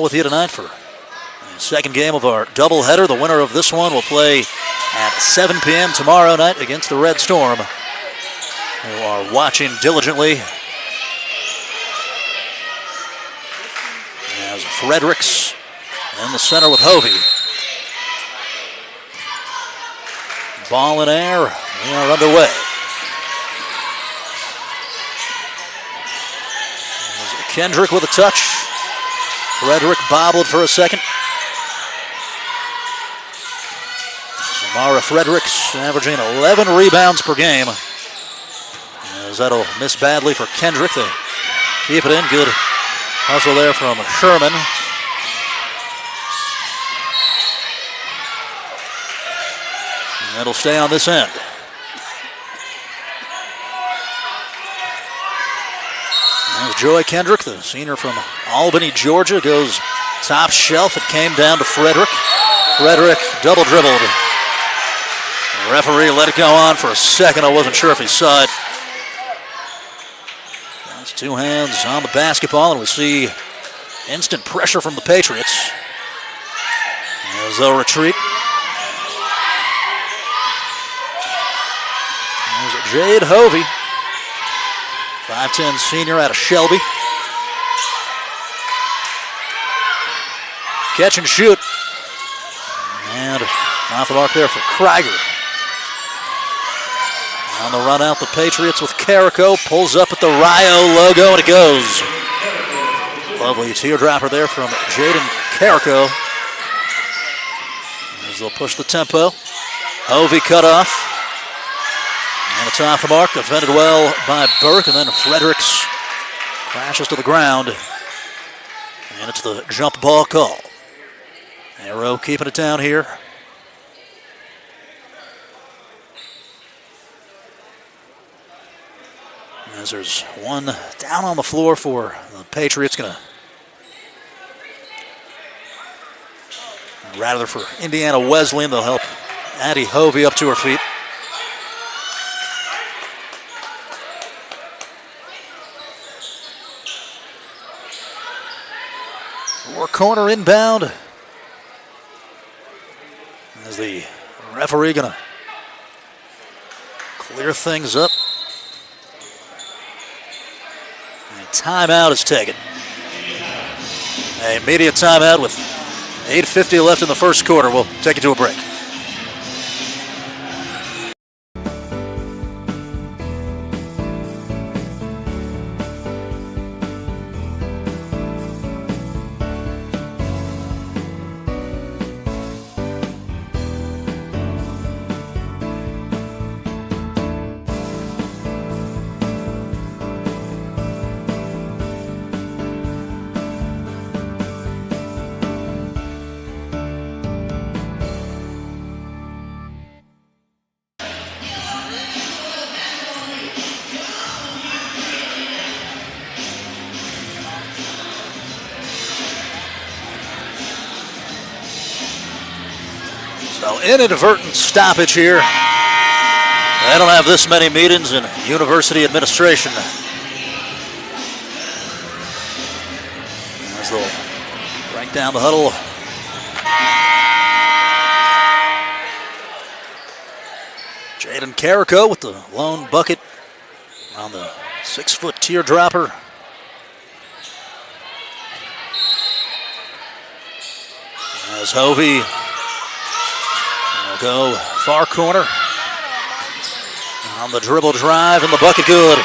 with you tonight for the second game of our doubleheader. The winner of this one will play at 7 p.m. tomorrow night against the Red Storm, who are watching diligently as Fredericks in the center with Hovey. Ball in air. We are underway. Kendrick with a touch. Frederick bobbled for a second. Samara Fredericks averaging 11 rebounds per game. As that'll miss badly for Kendrick. They keep it in. Good hustle there from Sherman. And it'll stay on this end. There's Joy Kendrick, the senior from Albany, Georgia, goes top shelf. It came down to Frederick. Frederick double dribbled. The referee let it go on for a second. I wasn't sure if he saw it. That's two hands on the basketball, and we see instant pressure from the Patriots as they'll retreat. There's Jade Hovey, 5'10" senior out of Shelby. Catch and shoot. And off the mark there for Krieger. On the run out, the Patriots with Carrico. Pulls up at the Rio logo, and it goes. Lovely teardropper there from Jaden Carrico. As they'll push the tempo. Hovey cut off. And it's off the mark. Defended well by Burke, and then Fredericks crashes to the ground. And it's the jump ball call. Arrow keeping it down here. As there's one down on the floor for the Patriots. Rather for Indiana Wesleyan, they'll help Addie Hovey up to her feet. Four corner inbound. As the referee gonna clear things up. Timeout is taken. A media timeout with 8:50 left in the first quarter. We'll take it to a break. So inadvertent stoppage here. They don't have this many meetings in university administration. As they'll break down the huddle. Jaden Carrico with the lone bucket on the 6-foot teardropper. As Hovey will go far corner on the dribble drive, and the bucket good.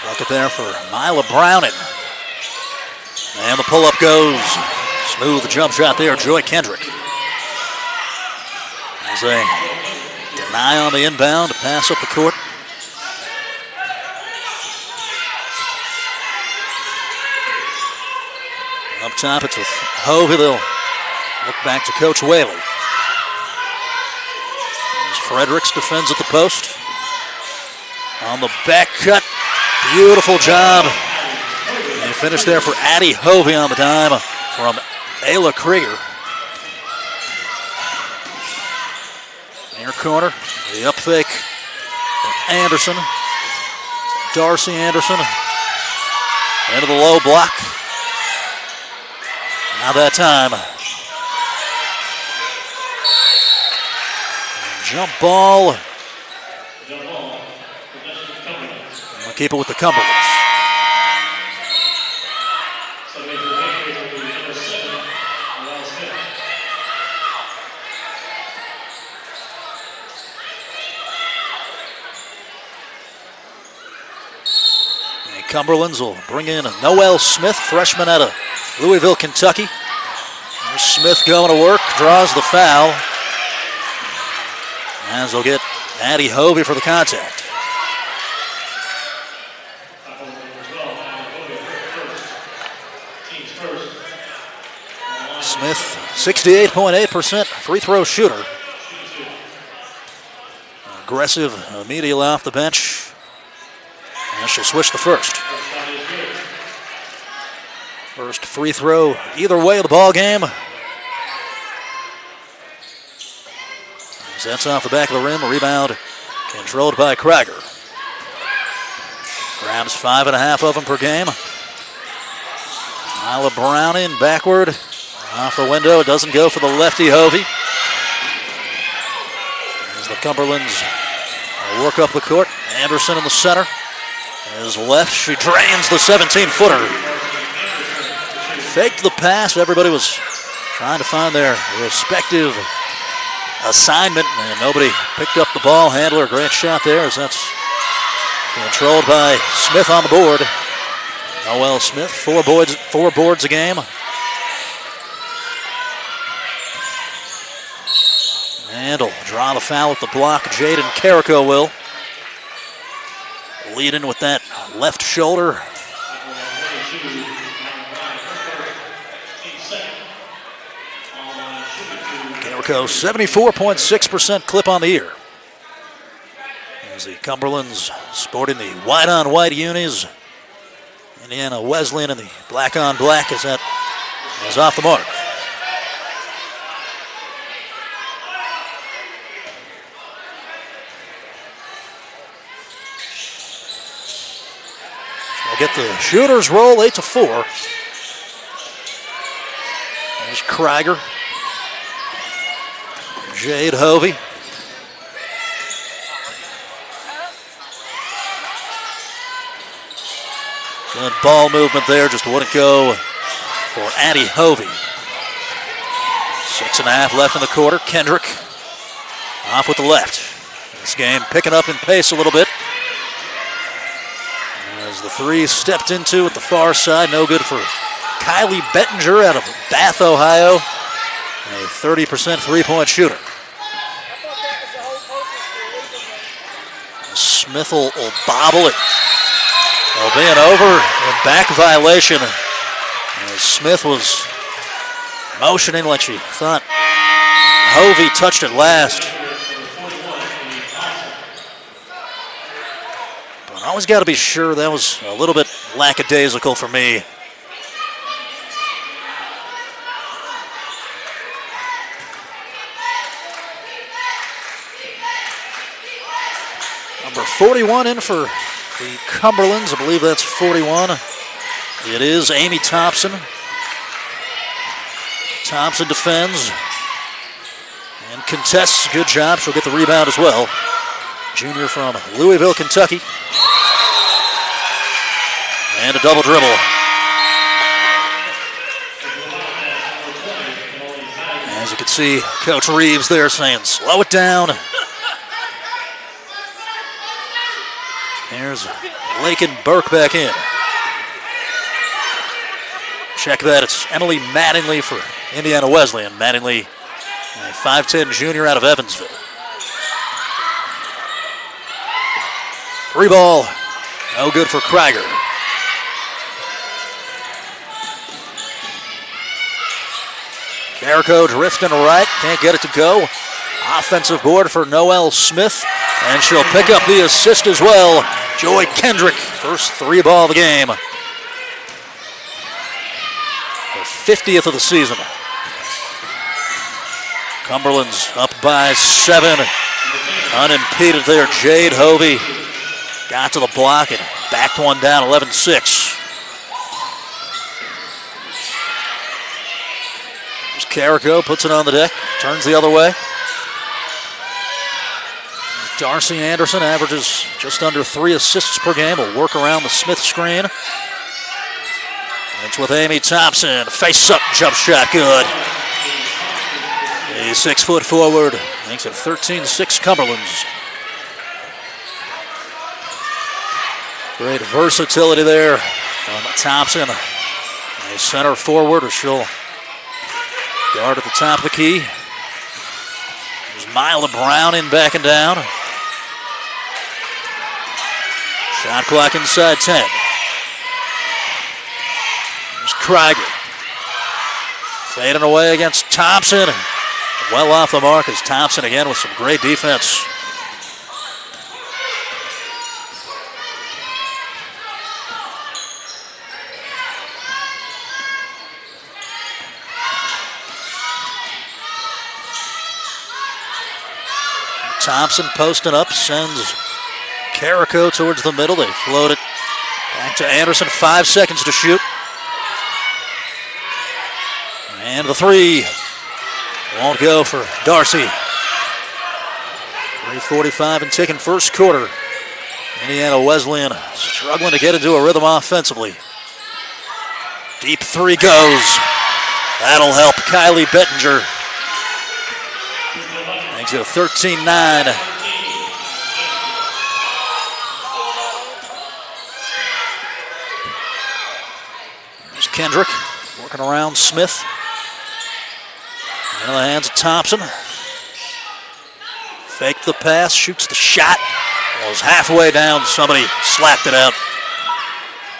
Bucket there for Mila Browning. And the pull-up goes. Smooth jump shot there, Joy Kendrick. As they deny on the inbound to pass up the court. Up top, it's with Hovey. They'll look back to Coach Whaley. As Fredericks defends at the post. On the back cut. Beautiful job. And finish there for Addie Hovey on the dime from Ayla Krieger. Near corner. The up fake. Anderson. Darcy Anderson. Into the low block. Not that time. Jump ball. We'll keep it with the Cumberlands. Cumberlands will bring in Noel Smith, freshman out of Louisville, Kentucky. There's Smith going to work, draws the foul. As they'll get Addie Hovey for the contact. Smith, 68.8% free throw shooter. Aggressive immediately off the bench. And she'll switch the first. First free throw either way of the ball game. That's off the back of the rim. Rebound controlled by Krieger. Grabs 5.5 of them per game. Isla Browning backward. Off the window. It doesn't go for the lefty Hovey. As the Cumberlands work up the court. Anderson in the center. His left, she drains the 17-footer. Faked the pass. Everybody was trying to find their respective assignment, and nobody picked up the ball. Handler, great shot there, as that's controlled by Smith on the board. Noel Smith, four boards a game. And will draw the foul with the block. Jaden Carrico will. Leading with that left shoulder. Carrico, 74.6% clip on the year. As the Cumberlands sporting the white-on-white unis. Indiana Wesleyan in the black-on-black as that is off the mark. We'll get the shooters roll 8-4. There's Krieger. Jade Hovey. Good ball movement there, just wouldn't go for Addie Hovey. 6.5 left in the quarter. Kendrick off with the left. This game picking up in pace a little bit. As the three stepped into at the far side, no good for Kylie Bettinger out of Bath, Ohio. A 30% three-point shooter. Smith will bobble it. It'll be an over and back violation. As Smith was motioning like she thought Hovey touched it last. But I always got to be sure. That was a little bit lackadaisical for me. Number 41 in for the Cumberlands. I believe that's 41. It is Amy Thompson. Thompson defends and contests. Good job. She'll get the rebound as well. Junior from Louisville, Kentucky. And a double dribble. As you can see, Coach Reeves there saying, slow it down. Here's Lakin Burke back in. Check that. It's Emily Mattingly for Indiana Wesleyan. Mattingly, a 5'10 junior out of Evansville. Three ball. No good for Krieger. Carrico drifting right. Can't get it to go. Offensive board for Noel Smith. And she'll pick up the assist as well. Joy Kendrick, first three ball of the game. Her 50th of the season. Cumberland's up by 7. unimpeded there. Jade Hovey got to the block and backed one down, 11-6. Here's Carrico, puts it on the deck, turns the other way. Darcy Anderson averages just under 3 assists per game. Will work around the Smith screen. It's with Amy Thompson. Face-up jump shot, good. A 6-foot forward makes it 13-6 Cumberlands. Great versatility there from Thompson. A center forward, or she'll guard at the top of the key. There's Mila Brown in backing down. Shot clock inside 10. There's Krieger. Fading away against Thompson. Well off the mark is Thompson again with some great defense. Thompson posting up, sends Carrico towards the middle. They float it back to Anderson. 5 seconds to shoot. And the three won't go for Darcy. 3:45 and ticking first quarter. Indiana Wesleyan struggling to get into a rhythm offensively. Deep three goes. That'll help Kylie Bettinger. Makes it a 13-9. There's Kendrick working around Smith. In the hands of Thompson. Faked the pass, shoots the shot. Was halfway down, somebody slapped it out.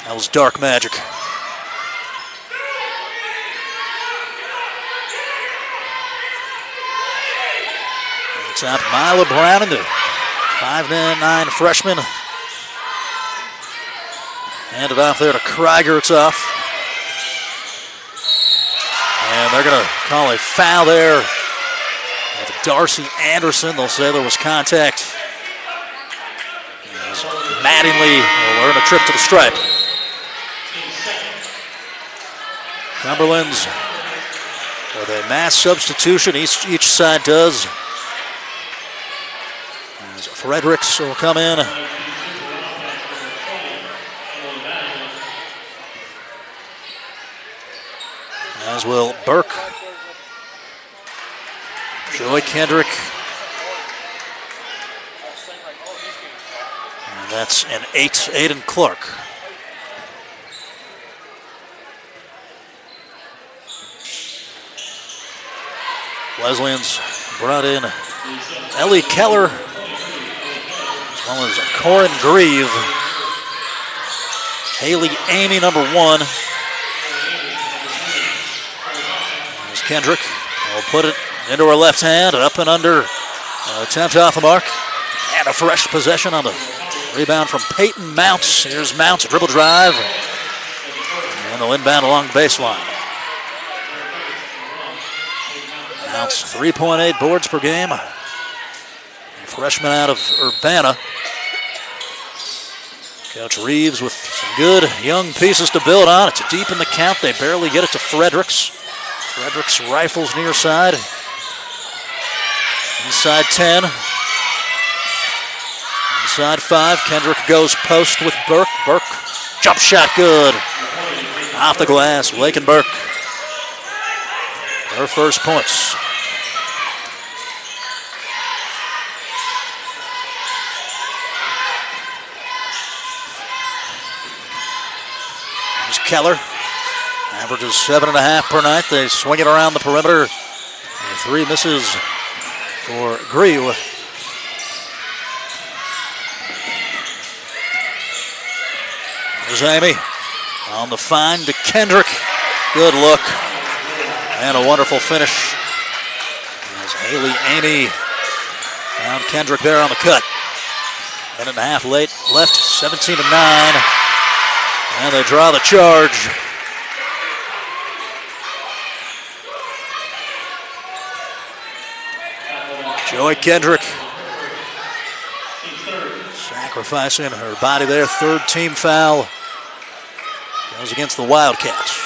That was dark magic. Top Mila Brown into 5'9" freshman. Handed off there to Krieger, it's off. And they're going to call a foul there with Darcy Anderson. They'll say there was contact. Mattingly will earn a trip to the stripe. Cumberlands with a mass substitution, each side does. As Fredericks will come in. As will Burke. Joy Kendrick. And that's an 8, Aiden Clark. Wesleyan's brought in Ellie Keller, as well as Corin Grieve. Haley Amy, number 1. There's Kendrick. Will put it into her left hand, up and under. Attempt off the mark. And a fresh possession on the rebound from Peyton Mounts. Here's Mounts, a dribble drive. And they'll inbound along the baseline. Mounts 3.8 boards per game. Freshman out of Urbana. Coach Reeves with some good young pieces to build on. It's deep in the count. They barely get it to Fredericks. Fredericks rifles near side. Inside 10. Inside 5. Kendrick goes post with Burke. Burke, jump shot good. Off the glass, Lakin Burke. Her first points. There's Keller. Averages 7.5 per night. They swing it around the perimeter. And 3 misses for Grieve. There's Amy on the find to Kendrick. Good look. And a wonderful finish. As Haley Amy found Kendrick there on the cut. Minute and a half left, 17-9. And they draw the charge. Joy Kendrick Sacrificing her body there. Third team foul. Goes against the Wildcats.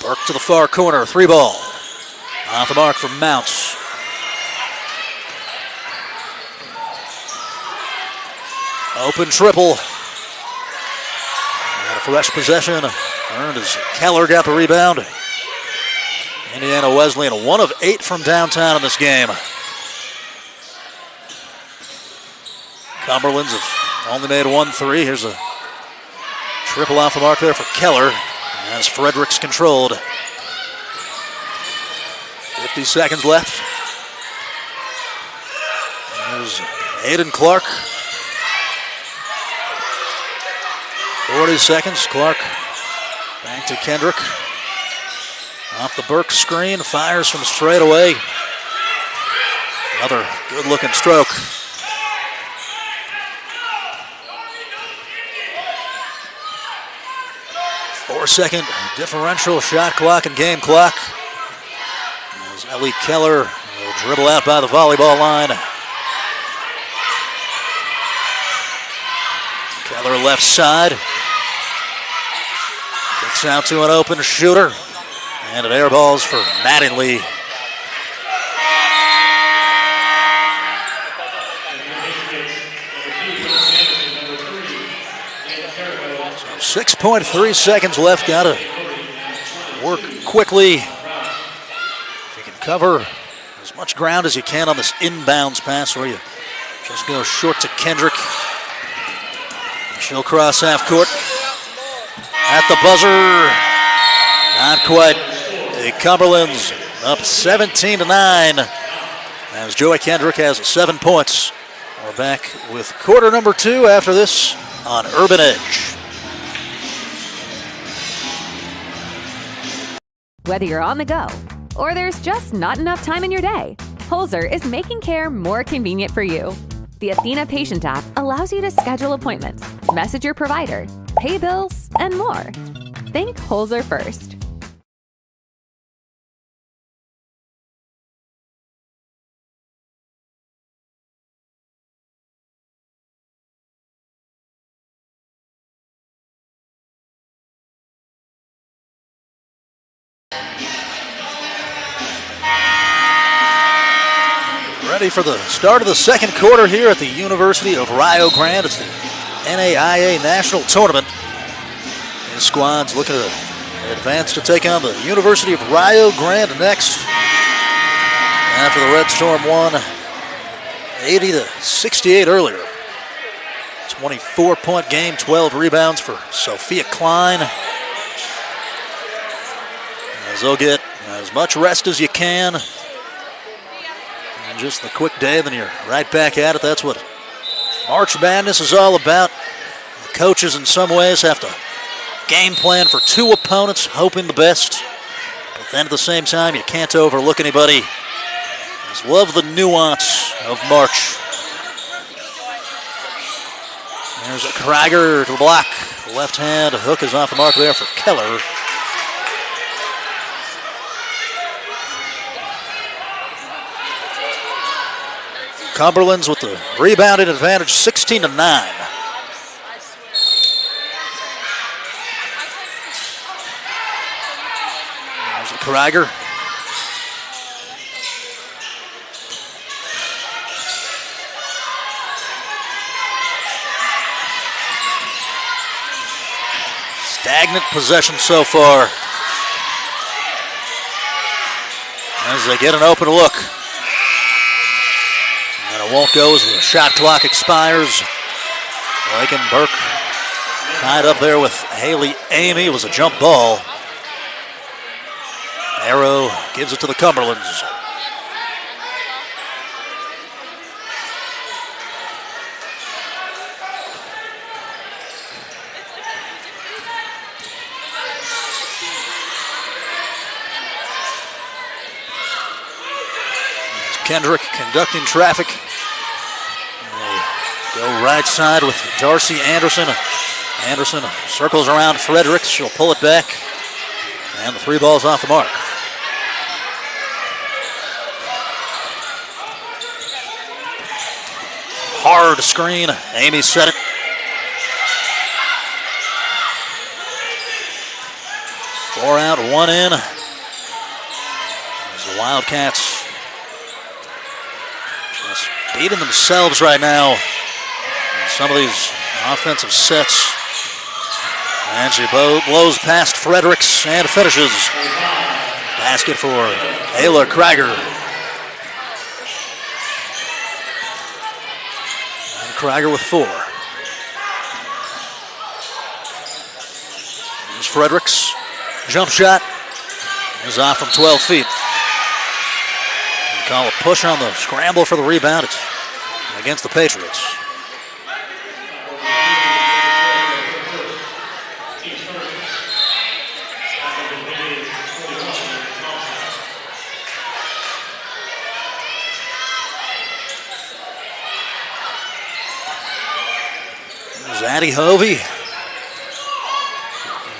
Burke to the far corner, 3 ball. Off the mark from Mounts. Open triple. And a fresh possession earned as Keller got the rebound. Indiana Wesleyan 1 of 8 from downtown in this game. Cumberlands have only made 1 3. Here's a triple off the mark there for Keller as Fredericks controlled. 50 seconds left. There's Aiden Clark. 40 seconds. Clark back to Kendrick. Off the Burke screen, fires from straight away. Another good-looking stroke. Four-second differential shot clock and game clock. As Ellie Keller will dribble out by the volleyball line. Keller left side. Kicks out to an open shooter. And it air balls for Mattingly. So 6.3 seconds left. Got to work quickly. If you can cover as much ground as you can on this inbounds pass where you just go short to Kendrick. She'll cross half court. At the buzzer. Not quite. The Cumberlands up 17-9 as Joey Kendrick has 7 points. We're back with quarter number 2 after this on Urban Edge. Whether you're on the go or there's just not enough time in your day, Holzer is making care more convenient for you. The Athena Patient app allows you to schedule appointments, message your provider, pay bills, and more. Think Holzer first. Ready for the start of the second quarter here at the University of Rio Grande. It's the NAIA National Tournament. These squads looking to advance to take on the University of Rio Grande next. After the Red Storm won 80-68 earlier. 24-point game, 12 rebounds for Sophia Klein. As they'll get as much rest as you can. And just the quick day, then you're right back at it. That's what March Madness is all about. The coaches in some ways have to game plan for 2 opponents, hoping the best. But then at the same time, you can't overlook anybody. Just love the nuance of March. There's a Krieger to the block. Left hand hook is off the mark there for Keller. Cumberlands with the rebounding advantage, 16-9. There's a Krieger. Stagnant possession so far. As they get an open look. And it won't go as the shot clock expires. Lakin Burke tied up there with Haley Amy. It was a jump ball. Arrow gives it to the Cumberlands. Kendrick conducting traffic. They go right side with Darcy Anderson. Anderson circles around Fredericks. She'll pull it back. And the 3 ball's off the mark. Hard screen. Amy set it. Four out, 1 in. As the Wildcats just beating themselves right now in some of these offensive sets. And she blows past Fredericks and finishes. Basket for Ayla Krager. And Krager with 4. Here's Fredericks. Jump shot is off from 12 feet. They call a push on the scramble for the rebound. It's against the Patriots. There's Addie Hovey.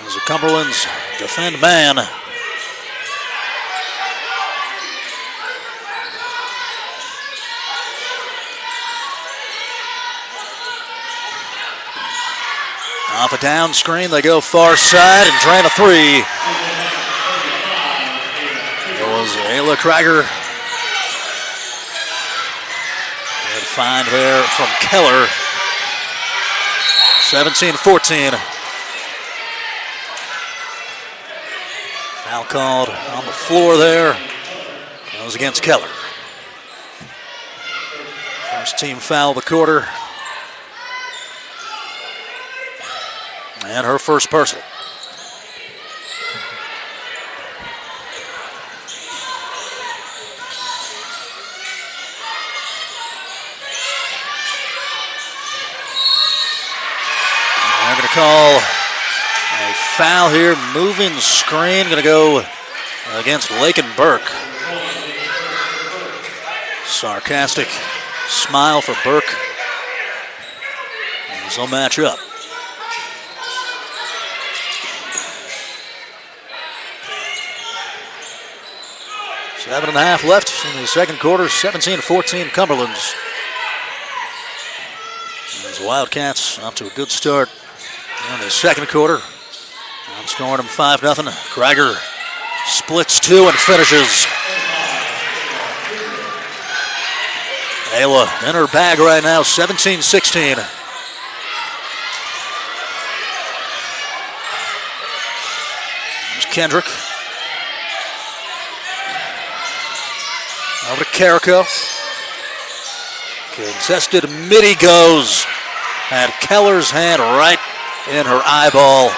There's the Cumberlands defend man. Off a down screen, they go far side and drain a 3. It was Ayla Krager. Good find there from Keller. 17-14. Foul called on the floor there. That was against Keller. First team foul of the quarter. And her first personal. They're going to call a foul here. Moving screen. Going to go against Lakin Burke. Sarcastic smile for Burke. And they'll match up. 7.5 left in the second quarter. 17-14 Cumberlands. As the Wildcats off to a good start in the second quarter. Outscoring them 5-0. Krager splits 2 and finishes. Ayla in her bag right now. 17-16. There's Kendrick. Over to Carrico. Contested midi goes. Had Keller's hand right in her eyeball.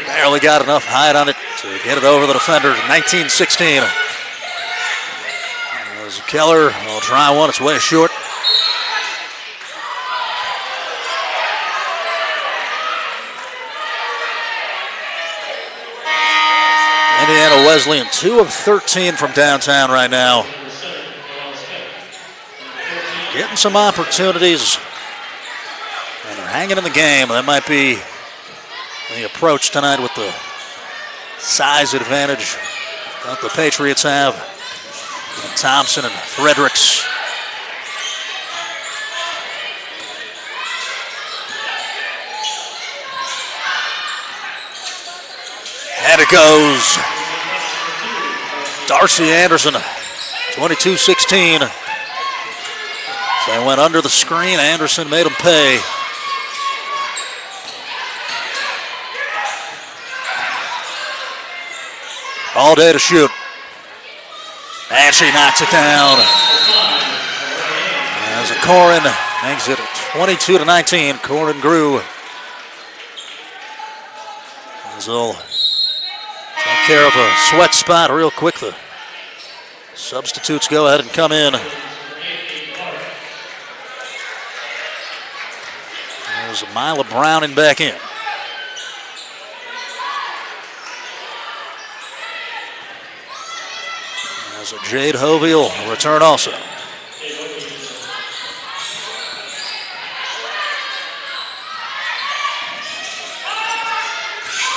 Barely got enough height on it to get it over the defender. 19-16. As Keller will try one. It's way short. Indiana Wesleyan, 2 of 13 from downtown right now. Getting some opportunities, and they're hanging in the game. That might be the approach tonight with the size advantage that the Patriots have. And Thompson and Fredericks. And it goes. Darcy Anderson, 22-16. So they went under the screen. Anderson made them pay. All day to shoot. And she knocks it down. As Corin makes it 22-19. Corin grew. As they'll take care of a sweat spot real quick. The substitutes go ahead and come in. There's Mila Browning back in. As a Jade Hovey will return also.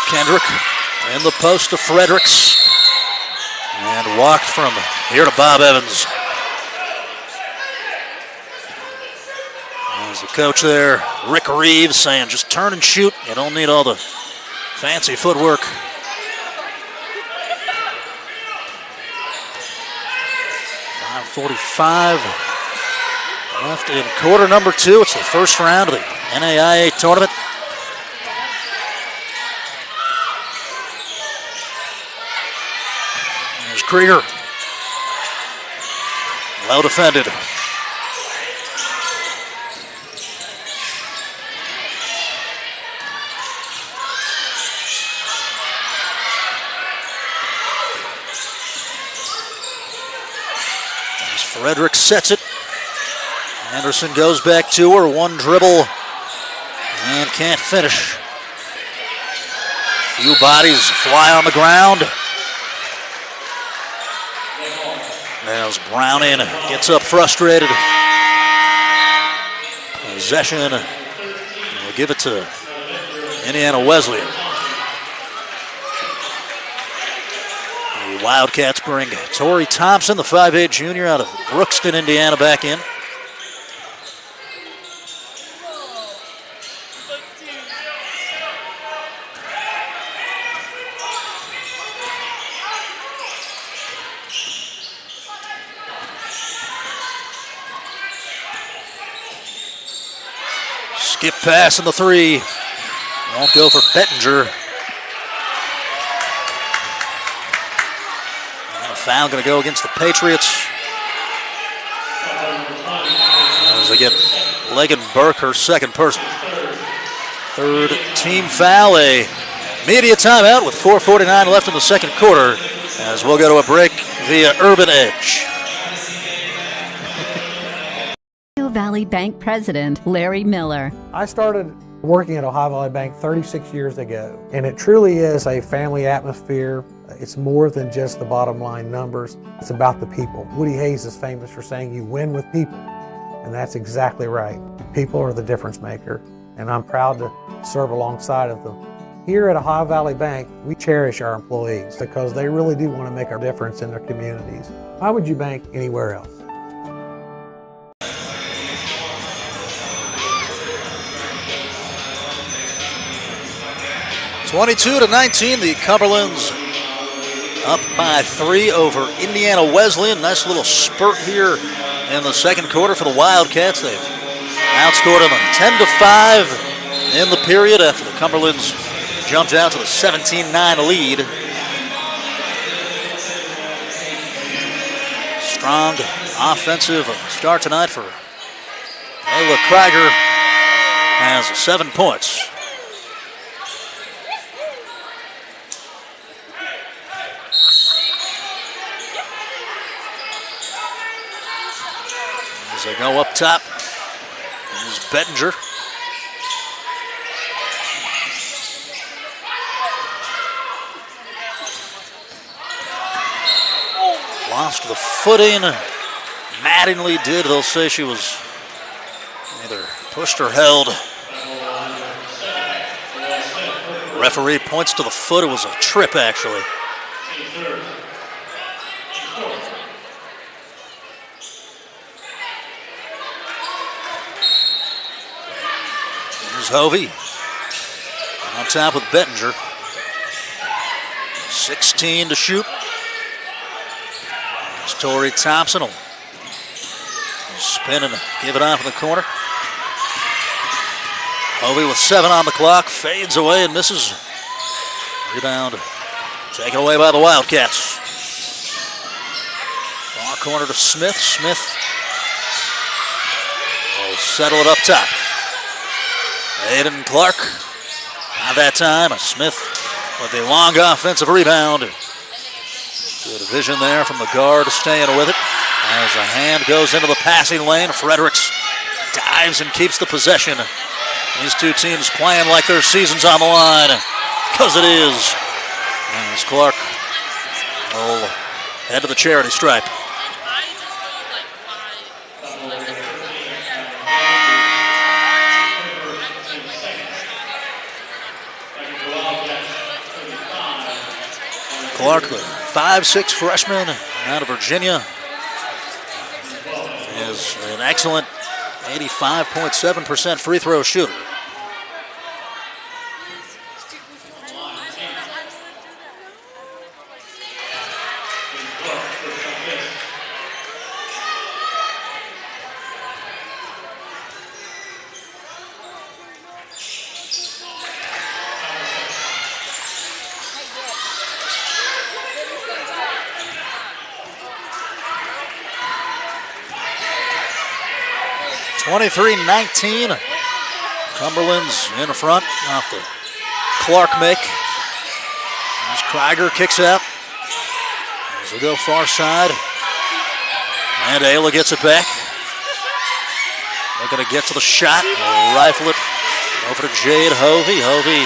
Kendrick in the post to Fredericks. And walked from here to Bob Evans. There's the coach there, Rick Reeves, saying just turn and shoot. You don't need all the fancy footwork. .45 left in quarter number 2. It's the first round of the NAIA tournament. There's Krieger. Well defended. Frederick sets it. Anderson goes back to her. One dribble and can't finish. Few bodies fly on the ground. As Browning gets up frustrated. Possession. We'll give it to Indiana Wesleyan. The Wildcats bring Torrey Thompson, the 5'8 junior out of Brookston, Indiana, back in. Skip pass in the 3. Won't go for Bettinger. And a foul going to go against the Patriots. As they get Legan-Burke, her second person. Third team foul, a media timeout with 4:49 left in the second quarter. As we'll go to a break via Urban Edge. Valley Bank President Larry Miller. I started working at Ohio Valley Bank 36 years ago, and it truly is a family atmosphere. It's more than just the bottom line numbers. It's about the people. Woody Hayes is famous for saying you win with people, and that's exactly right. People are the difference maker, and I'm proud to serve alongside of them. Here at Ohio Valley Bank, we cherish our employees because they really do want to make a difference in their communities. Why would you bank anywhere else? 22-19, the Cumberlands up by 3 over Indiana Wesleyan. Nice little spurt here in the second quarter for the Wildcats. They've outscored them 10-5 in the period after the Cumberlands jumped out to the 17-9 lead. Strong offensive start tonight for Ayla Krieger. Has 7 points. As they go up top, here's Bettinger. Lost the footing. Mattingly did. They'll say she was either pushed or held. Referee points to the foot. It was a trip, actually. Hovey on top with Bettinger. 16 to shoot. It's Torrey Thompson will spin and give it off in the corner. Hovey with 7 on the clock, fades away and misses. Rebound taken away by the Wildcats. Far corner to Smith. Smith will settle it up top. Aiden Clark, not that time. Smith with a long offensive rebound. Good vision there from the guard, staying with it. As a hand goes into the passing lane, Fredericks dives and keeps the possession. These two teams playing like their season's on the line, because it is. As Clark will head to the charity stripe. Clark, the 5'6" freshman out of Virginia, is an excellent 85.7% free throw shooter. (23-19). Cumberlands in front off the Clark make. As Krieger kicks out. As we go far side. And Ayla gets it back. They're going to get to the shot. They'll rifle it over to Jade Hovey. Hovey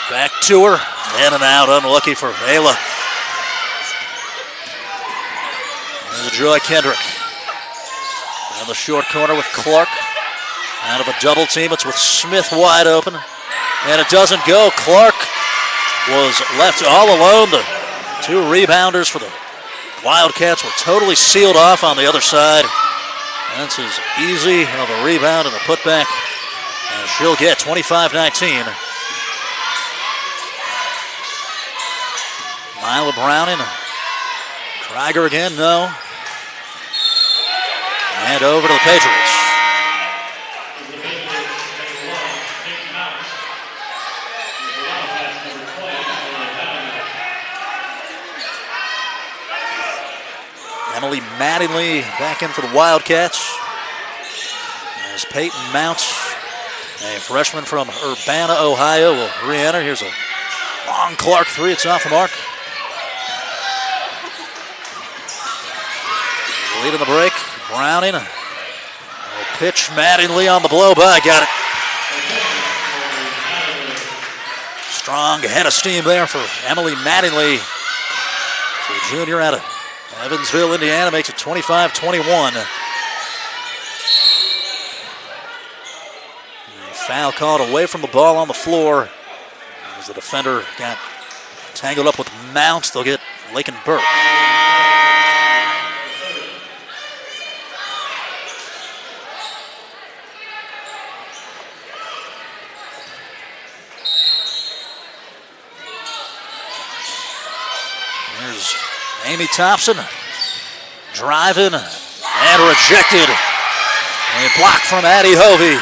back to her. In and out. Unlucky for Ayla. There's Joy Kendrick. In the short corner with Clark. Out of a double team, it's with Smith wide open. And it doesn't go. Clark was left all alone. The two rebounders for the Wildcats were totally sealed off on the other side. That's as easy of a rebound and a putback as she'll get. 25-19. Mila Browning. Krieger again, no. And over to the Patriots. Emily Mattingly back in for the Wildcats. As Peyton Mounts, a freshman from Urbana, Ohio, will re-enter. Here's a long Clark three. It's off the mark. Leading the break. Browning. Pitch Mattingly on the blow by. Got it. Strong head of steam there for Emily Mattingly. The junior out of Evansville, Indiana, makes it 25-21. A foul called away from the ball on the floor as the defender got tangled up with Mounts. They'll get Lakin Burke. There's Amy Thompson driving and rejected. A block from Addie Hovey.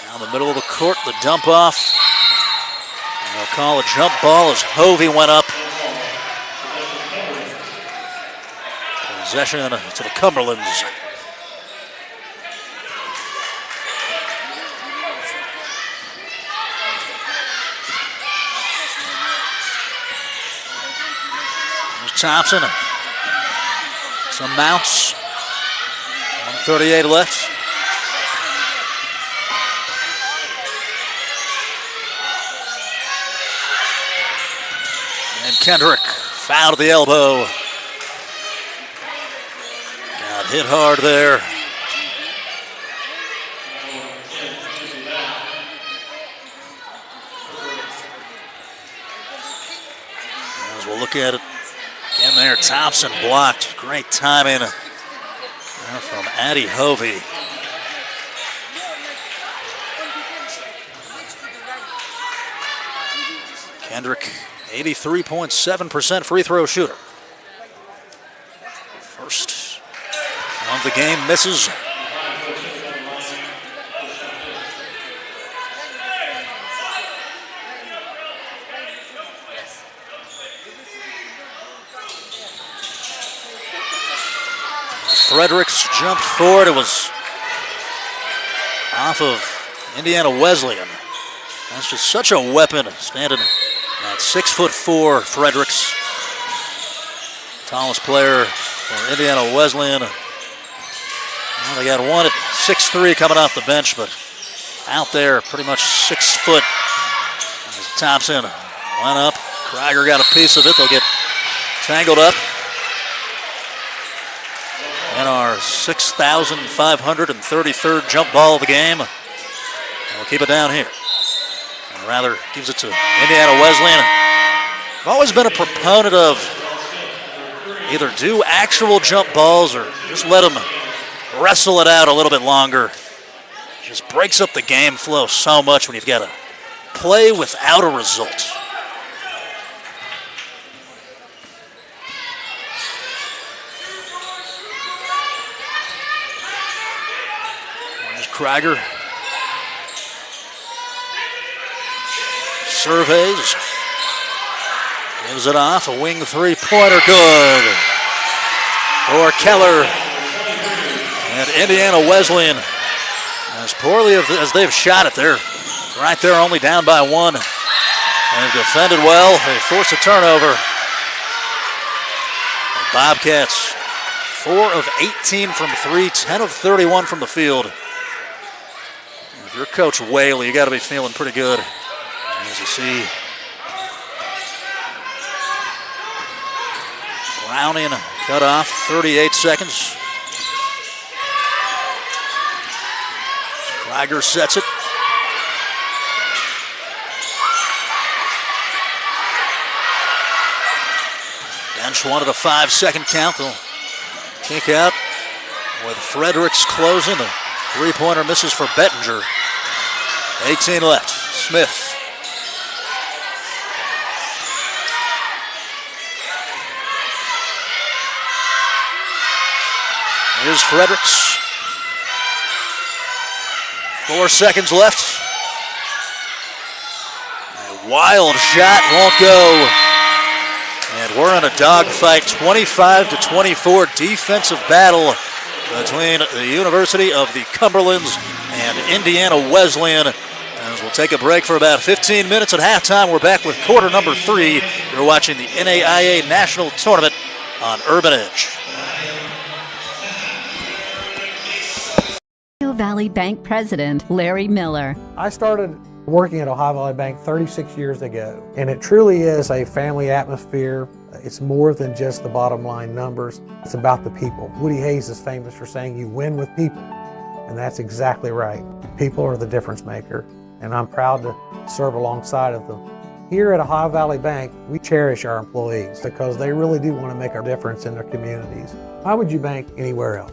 Down the middle of the court, the dump off. And they'll call a jump ball as Hovey went up. Possession to the Cumberlands. There's Thompson. Some Mounts. 1:38 left. And Kendrick fouled at the elbow. Hit hard there. As we'll look at it again there, Thompson blocked. Great timing from Addie Hovey. Kendrick, 83.7% free throw shooter. First of the game, misses. Fredericks jumped forward. It was off of Indiana Wesleyan. That's just such a weapon, standing at 6'4", Fredericks. Tallest player for Indiana Wesleyan. Well, they got one at 6'3" coming off the bench, but out there pretty much 6 foot. As Thompson went up. Krieger got a piece of it. They'll get tangled up. and our 6,533rd jump ball of the game. And we'll keep it down here. And rather gives it to Indiana Wesleyan. I've always been a proponent of either do actual jump balls or just let them wrestle it out a little bit longer. It just breaks up the game flow so much when you've got to play without a result. There's Krieger. Surveys. Gives it off. A wing three-pointer good for Keller. And Indiana Wesleyan, as poorly as they've shot it, they're right there only down by one. And they've defended well. They forced a turnover. The Bobcats, 4 of 18 from three, 10 of 31 from the field. If you're Coach Whaley, you got to be feeling pretty good. As you see, Browning cut off, 38 seconds. Krieger sets it. Bench wanted a 5-second count. They'll kick out with Fredericks closing. The three-pointer misses for Bettinger. 18 left. Smith. Here's Fredericks. 4 seconds left. A wild shot won't go. And we're in a dogfight, 25-24 defensive battle between the University of the Cumberlands and Indiana Wesleyan. As we'll take a break for about 15 minutes at halftime, we're back with quarter number 3. You're watching the NAIA National Tournament on Urban Edge. Valley Bank President Larry Miller. I started working at Ohio Valley Bank 36 years ago, and it truly is a family atmosphere. It's more than just the bottom line numbers. It's about the people. Woody Hayes is famous for saying you win with people, and that's exactly right. People are the difference maker, and I'm proud to serve alongside of them. Here at Ohio Valley Bank, we cherish our employees because they really do want to make a difference in their communities. Why would you bank anywhere else?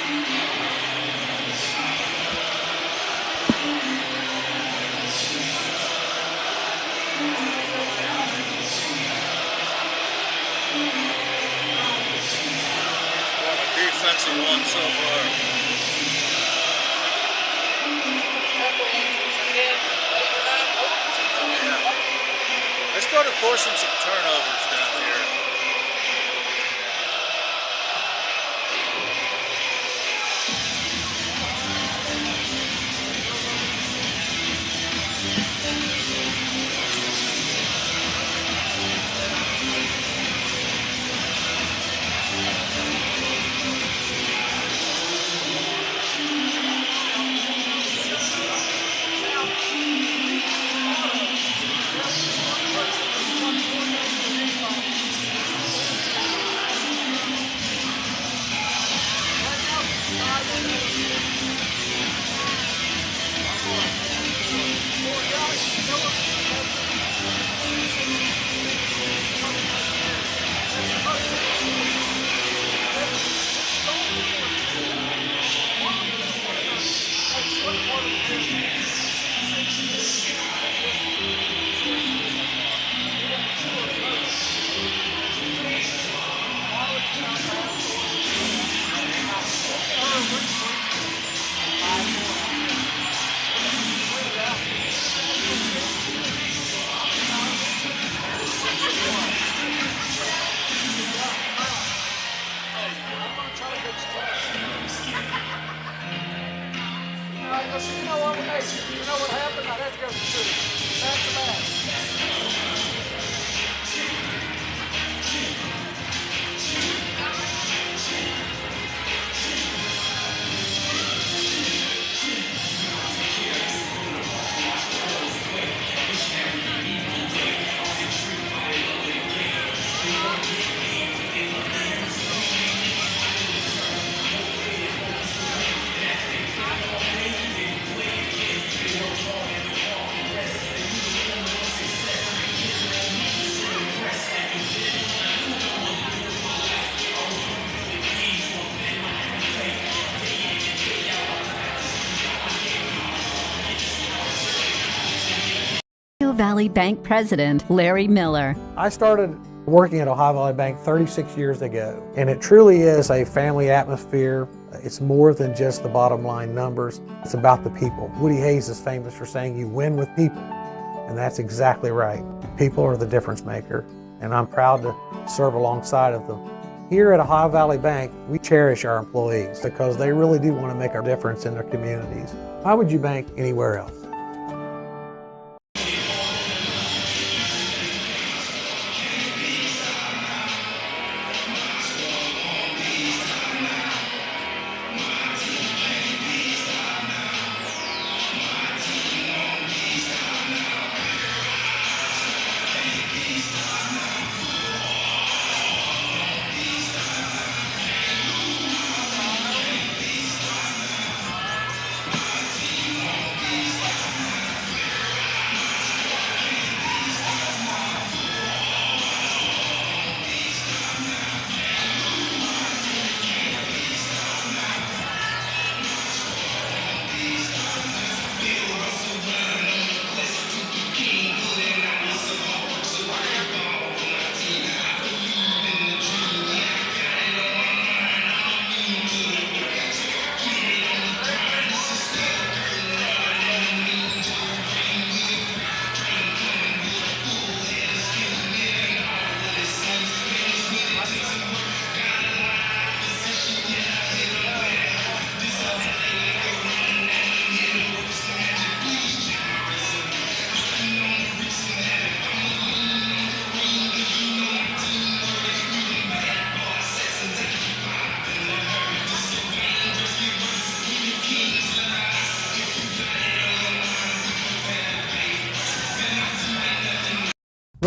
Defensive one so far. Yeah. They started forcing some turnovers down here. You know what happened? I'd have to go back to back. Valley Bank President Larry Miller. I started working at Ohio Valley Bank 36 years ago, and it truly is a family atmosphere. It's more than just the bottom line numbers. It's about the people. Woody Hayes is famous for saying you win with people, and that's exactly right. People are the difference maker, and I'm proud to serve alongside of them. Here at Ohio Valley Bank, we cherish our employees because they really do want to make a difference in their communities. Why would you bank anywhere else?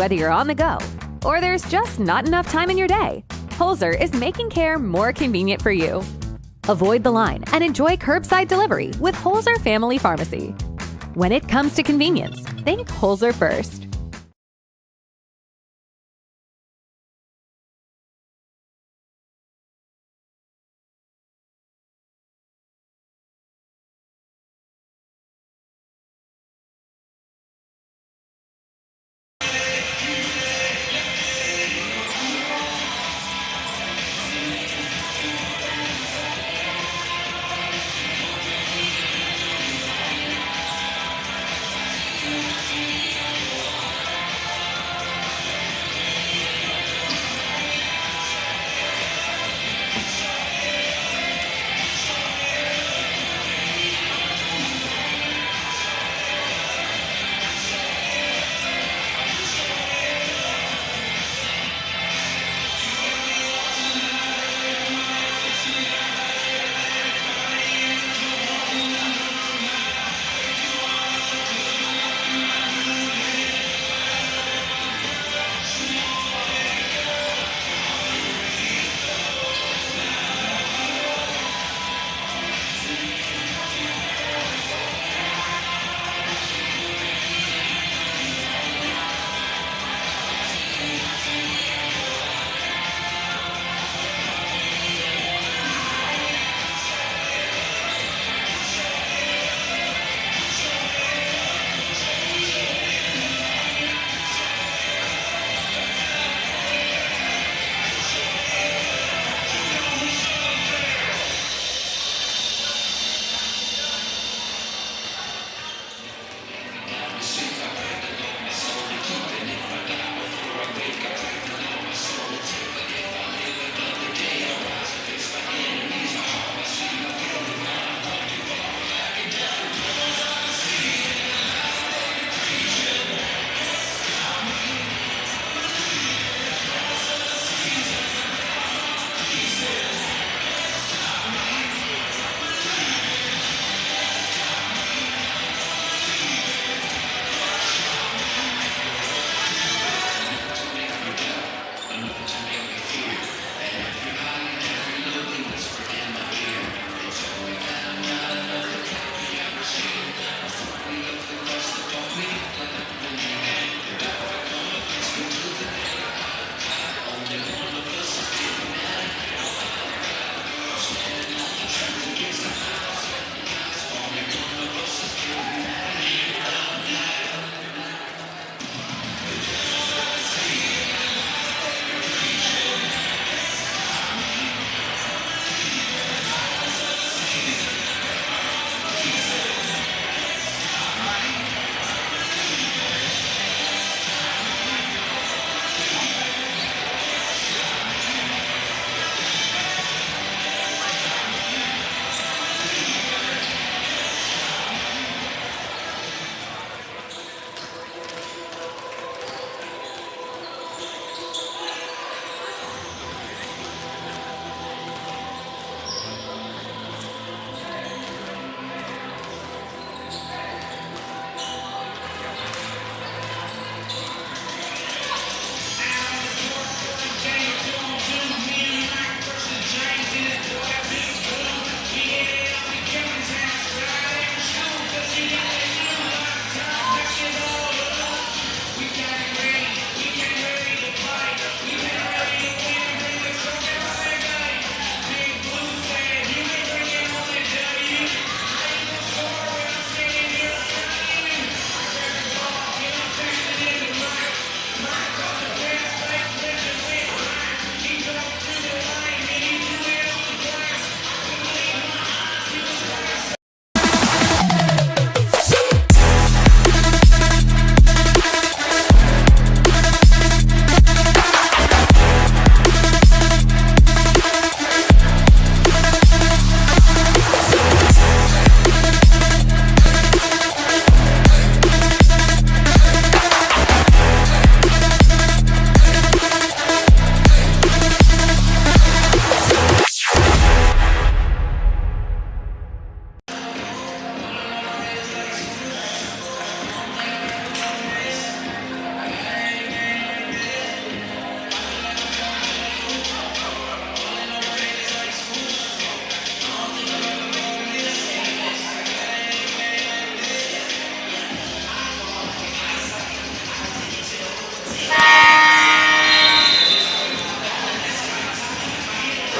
Whether you're on the go or there's just not enough time in your day, Holzer is making care more convenient for you. Avoid the line and enjoy curbside delivery with Holzer Family Pharmacy. When it comes to convenience, think Holzer first.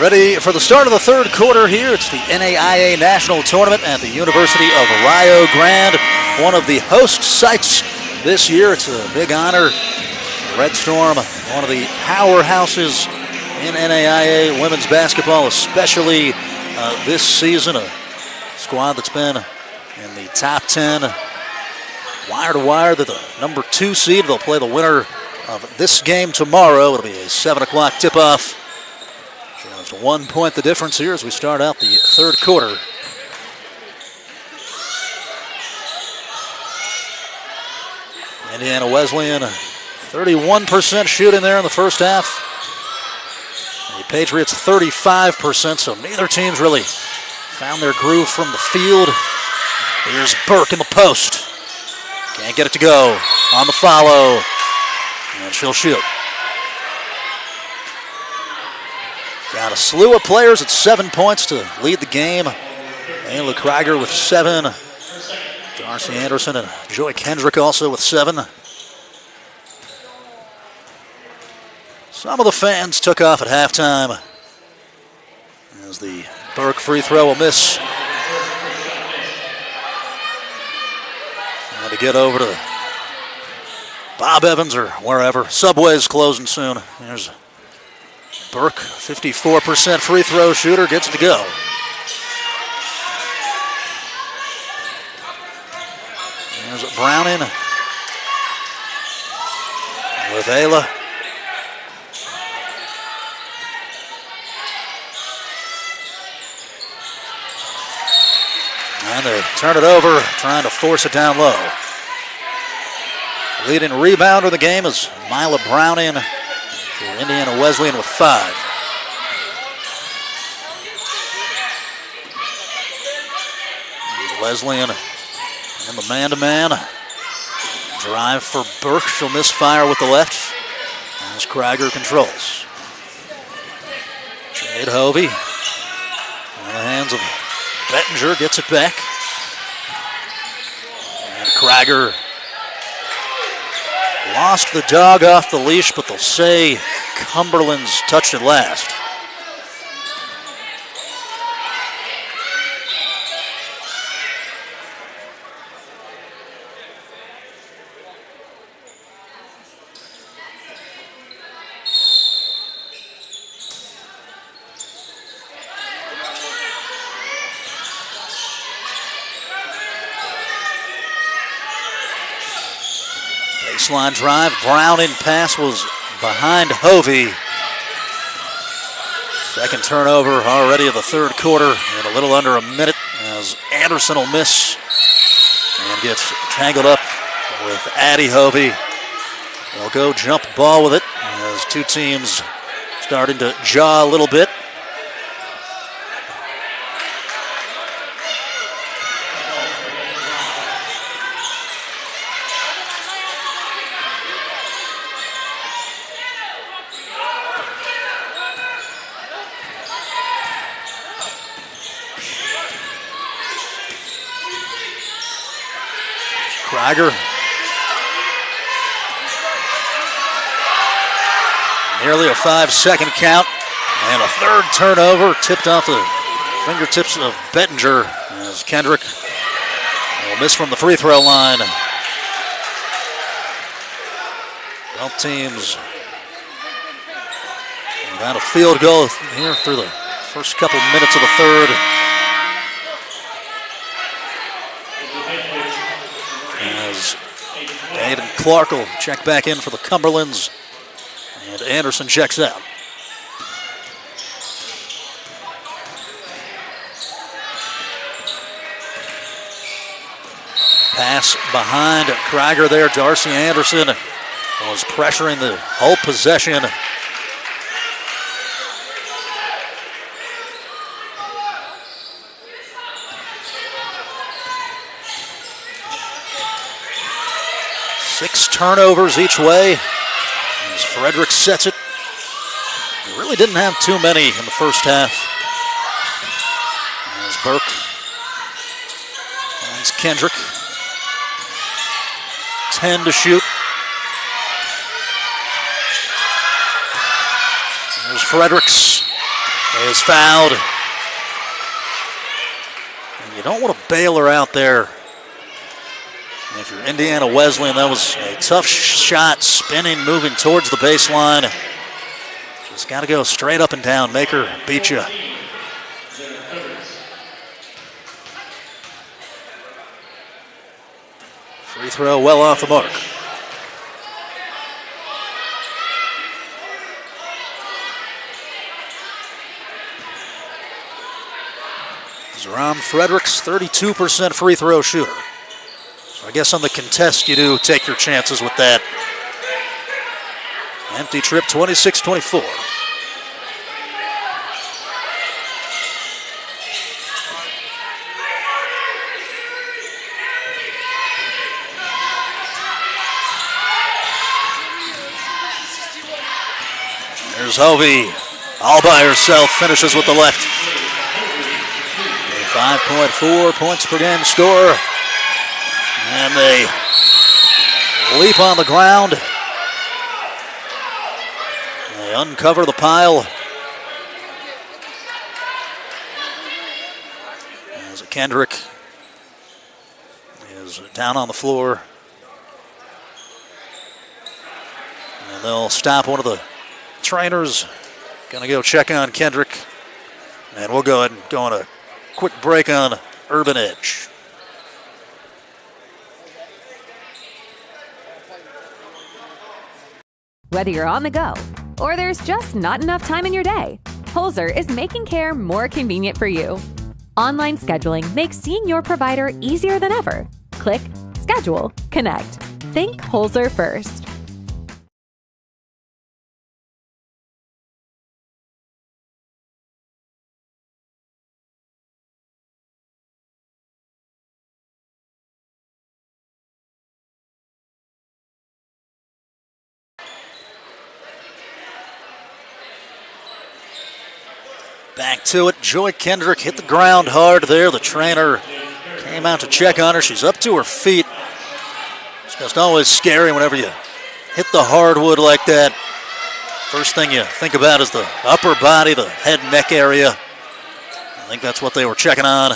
Ready for the start of the third quarter here. It's the NAIA National Tournament at the University of Rio Grande, one of the host sites this year. It's a big honor. Red Storm, one of the powerhouses in NAIA women's basketball, especially this season. A squad that's been in the top 10 wire to wire. They're the number 2 seed. They'll play the winner of this game tomorrow. It'll be a 7 o'clock tip-off. Just 1 point the difference here as we start out the third quarter. Indiana Wesleyan, 31% shooting there in the first half. The Patriots, 35%, so neither team's really found their groove from the field. Here's Burke in the post. Can't get it to go. On the follow, and she'll shoot. Got a slew of players at 7 points to lead the game. Ayla Krieger with 7. Darcy Anderson and Joy Kendrick also with 7. Some of the fans took off at halftime as the Burke free throw will miss. And to get over to Bob Evans or wherever. Subway's closing soon. There's Burke, 54% free throw shooter, gets it to go. There's Browning with Ayla. And they turn it over, trying to force it down low. Leading rebounder of the game is Mila Browning for Indiana Wesleyan with 5. Wesleyan in the man-to-man. Drive for Burke. She'll misfire with the left as Krieger controls. Jade Hovey in the hands of Bettinger, gets it back. And Krieger lost the dog off the leash, but they'll say Cumberlands touched it last. Baseline drive. Browning pass was behind Hovey. Second turnover already in the third quarter in a little under a minute as Anderson will miss and gets tangled up with Addie Hovey. They'll go jump ball with it as two teams starting to jaw a little bit. Krieger. Nearly a 5-second count and a third turnover tipped off the fingertips of Bettinger as Kendrick will miss from the free throw line. Both teams without a field goal here through the first couple minutes of the third. As Aiden Clark will check back in for the Cumberlands, and Anderson checks out. Pass behind Krieger there. Darcy Anderson was pressuring the whole possession. Six turnovers each way as Frederick sets it. He really didn't have too many in the first half. As Burke finds Kendrick. 10 to shoot. There's Fredericks. Is fouled. And you don't want to bail her out there. If you're Indiana Wesleyan, that was a tough shot, spinning, moving towards the baseline. Just got to go straight up and down, make her beat you. Free throw well off the mark. Zeram Fredericks, 32% free throw shooter. I guess on the contest, you do take your chances with that. Empty trip, 26-24. There's Hovey, all by herself, finishes with the left. 5.4 points per game score. And they leap on the ground. They uncover the pile. As Kendrick is down on the floor. And they'll stop one of the trainers. Gonna go check on Kendrick. And we'll go ahead and go on a quick break on Urban Edge. Whether you're on the go or there's just not enough time in your day, Holzer is making care more convenient for you. Online scheduling makes seeing your provider easier than ever. Click, schedule, connect. Think Holzer first. Back to it. Joy Kendrick hit the ground hard there. The trainer came out to check on her. She's up to her feet. It's just always scary whenever you hit the hardwood like that. First thing you think about is the upper body, the head, neck area. I think that's what they were checking on.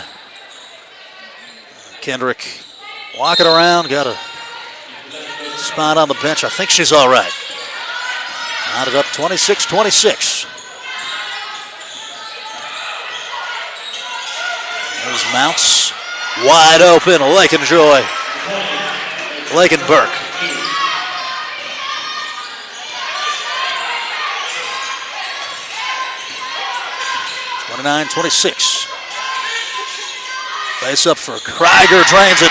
Kendrick walking around, got a spot on the bench. I think she's all right. Knotted up 26-26. There's Mounts, wide open, Lake and Joy. Lake and Burke. 29-26. Face up for Krieger, drains it.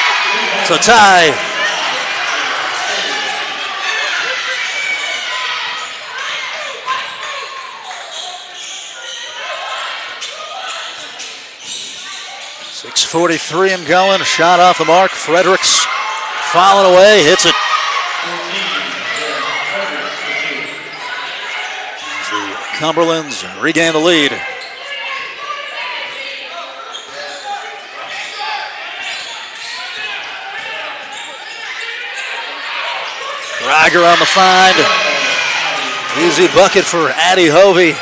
It's a tie. .6:43 and going. Shot off the mark. Fredericks fouling away. Hits it. As the Cumberlands regain the lead. Krieger on the find. Easy bucket for Addie Hovey.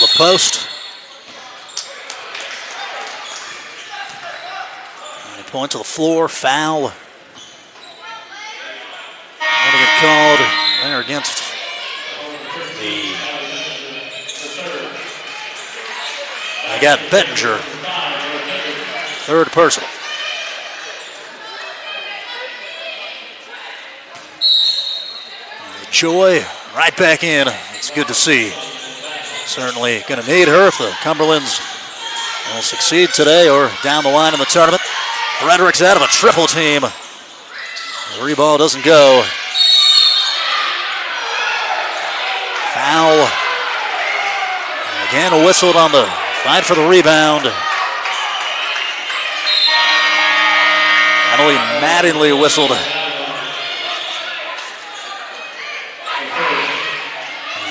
The post. Point to the floor, foul. That'll get called there against the. I got Bettinger. Third personal. Joy right back in. It's good to see. Certainly going to need her if the Cumberlands will succeed today or down the line in the tournament. Fredericks out of a triple team. The reball doesn't go. Foul. Again, whistled on the fight for the rebound. Emily Mattingly whistled.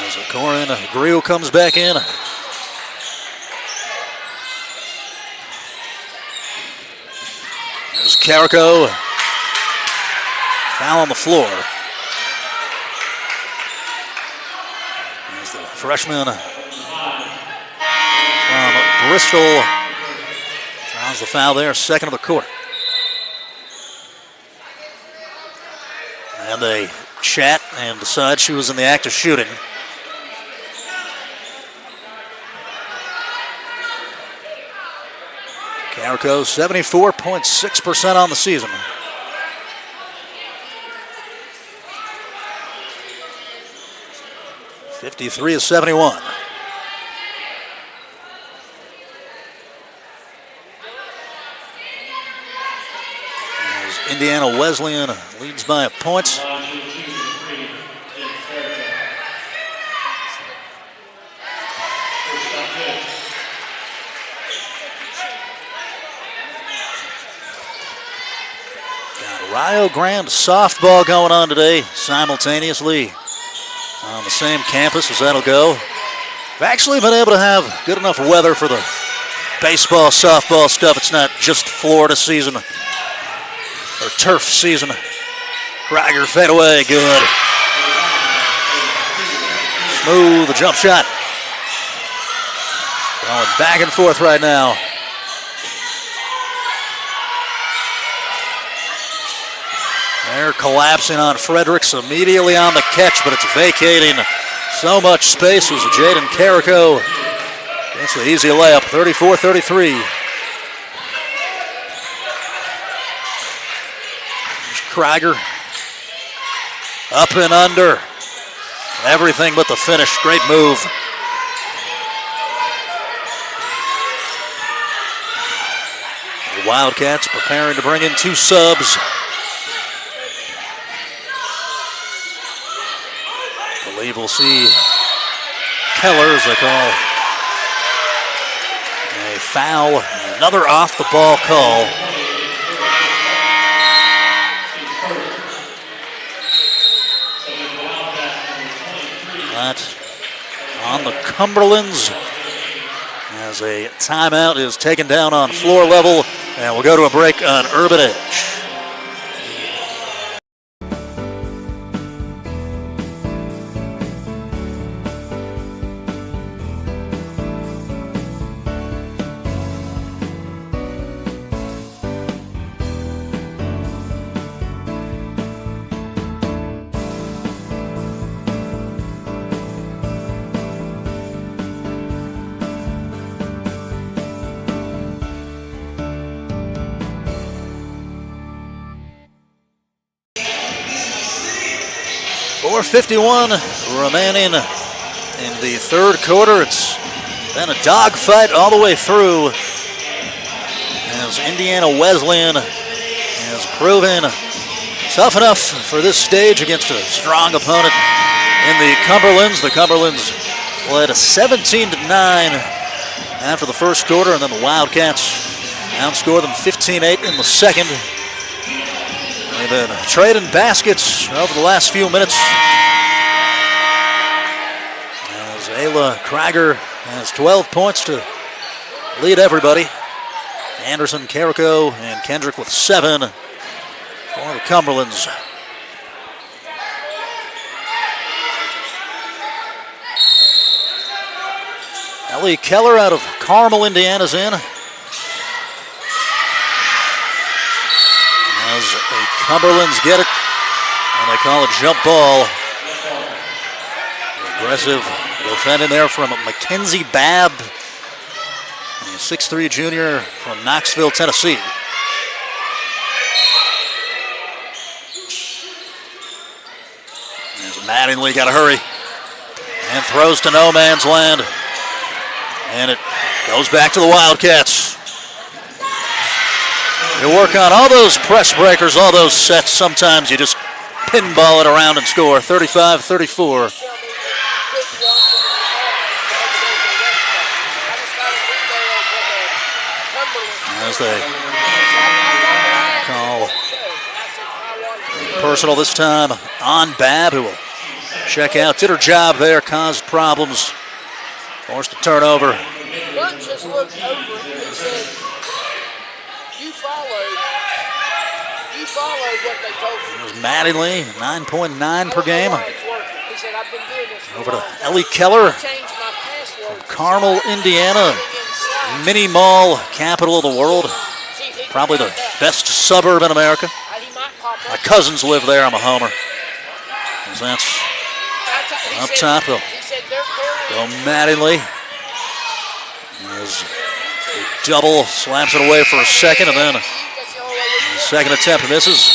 As Corin Grill comes back in. There's Carrico. Foul on the floor. There's the freshman from Bristol. Draws the foul there, second of the quarter. And they chat and decide she was in the act of shooting. Carrico, 74.6% on the season. (53-71). As Indiana Wesleyan leads by a point. Rio Grande softball going on today simultaneously on the same campus as that'll go. We've actually been able to have good enough weather for the baseball, softball stuff. It's not just Florida season or turf season. Krieger fade away, good. Smooth jump shot. Going back and forth right now. They're collapsing on Fredericks immediately on the catch, but it's vacating so much space as Jaden Carrico gets the easy layup, 34-33. Krieger up and under. Everything but the finish. Great move. The Wildcats preparing to bring in two subs. I believe we'll see Keller, as they call a foul. Another off the ball call. That on the Cumberlands as a timeout is taken down on floor level, and we'll go to a break on Urban Edge. 4:51 remaining in the third quarter. It's been a dogfight all the way through as Indiana Wesleyan has proven tough enough for this stage against a strong opponent in the Cumberlands. The Cumberlands led 17-9 after the first quarter, and then the Wildcats outscored them 15-8 in the second. They've been trading baskets over the last few minutes as Ayla Krieger has 12 points to lead everybody. Anderson, Carrico, and Kendrick with 7 for the Cumberlands. Ellie Keller out of Carmel, Indiana's in. As the Cumberlands get it, and they call it jump ball. Aggressive defending there from Mackenzie Babb, a 6'3" junior from Knoxville, Tennessee. As Mattingly got to hurry and throws to no man's land. And it goes back to the Wildcats. You work on all those press breakers, all those sets. Sometimes you just pinball it around and score. 35-34. As they call personal this time on Babb, who will check out. Did her job there, caused problems. Forced a turnover. Buck just looked over and said, you followed what they told you. It was Mattingly, 9.9 per game. He said, I've been doing this for Over to Ellie Keller, changed my password. Carmel, Indiana, mini mall capital of the world. Probably the best suburb in America. My cousins live there. I'm a homer. As that's up top, though. Go Mattingly. As a double slaps it away for a second, and then the second attempt misses.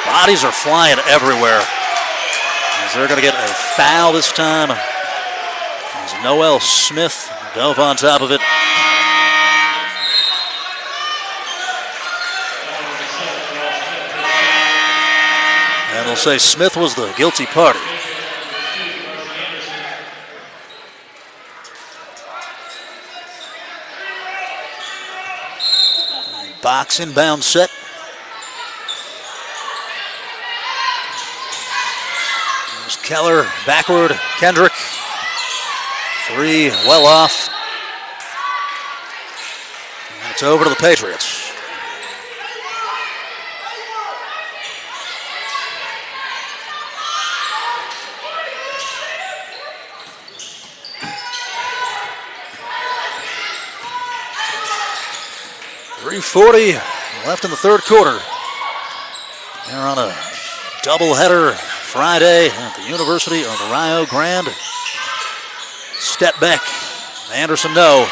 Bodies are flying everywhere. As they're going to get a foul this time. As Noel Smith dove on top of it. And they'll say Smith was the guilty party. Box inbound set. There's Keller backward. Kendrick. 3 well off. And it's over to the Patriots. .340 left in the third quarter. They're on a doubleheader Friday at the University of Rio Grande. Step back. Anderson, no.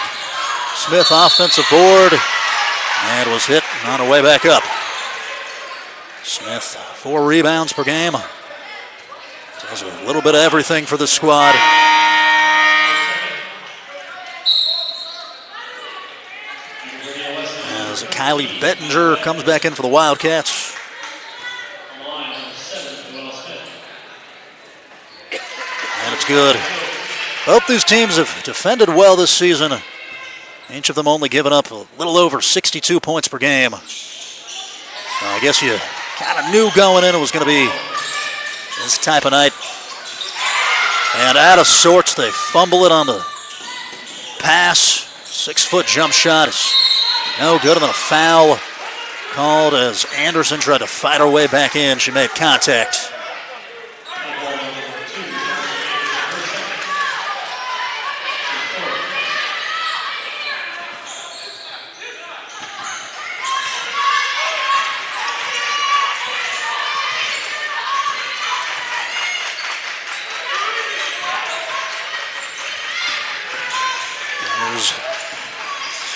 Smith, offensive board, and was hit on her way back up. Smith, 4 rebounds per game. Does a little bit of everything for this squad. As Kylie Bettinger comes back in for the Wildcats. And it's good. Both these teams have defended well this season. Each of them only given up a little over 62 points per game. I guess you kind of knew going in it was going to be this type of night. And out of sorts, they fumble it on the pass. 6-foot jump shot is no good, and then a foul called as Anderson tried to fight her way back in. She made contact.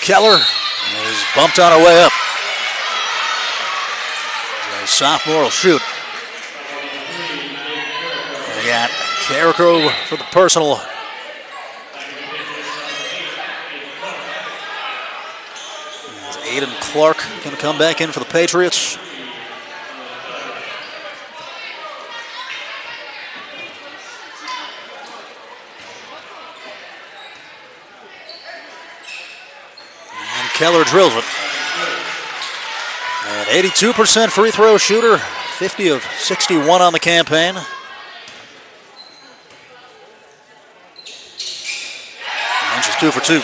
Keller is bumped on her way up. The sophomore will shoot. They got Carrico for the personal. Aiden Clark going to come back in for the Patriots. And Keller drills it. An 82% free throw shooter, 50 of 61 on the campaign. And she's 2 for 2.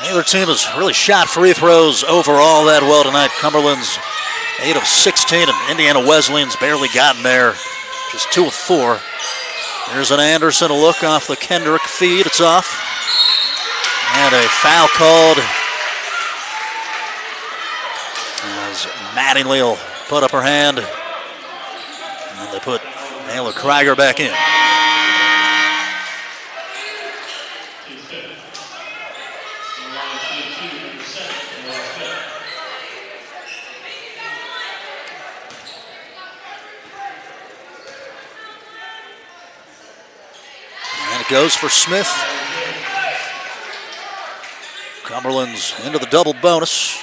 Neither team has really shot free throws overall that well tonight. Cumberland's 8 of 16, and Indiana Wesleyan's barely gotten there. Just 2 of 4. Here's an Anderson look off the Kendrick feed. It's off. And a foul called as Mattingly will put up her hand. And they put Naylor Krieger back in. And it goes for Smith. Cumberland's into the double bonus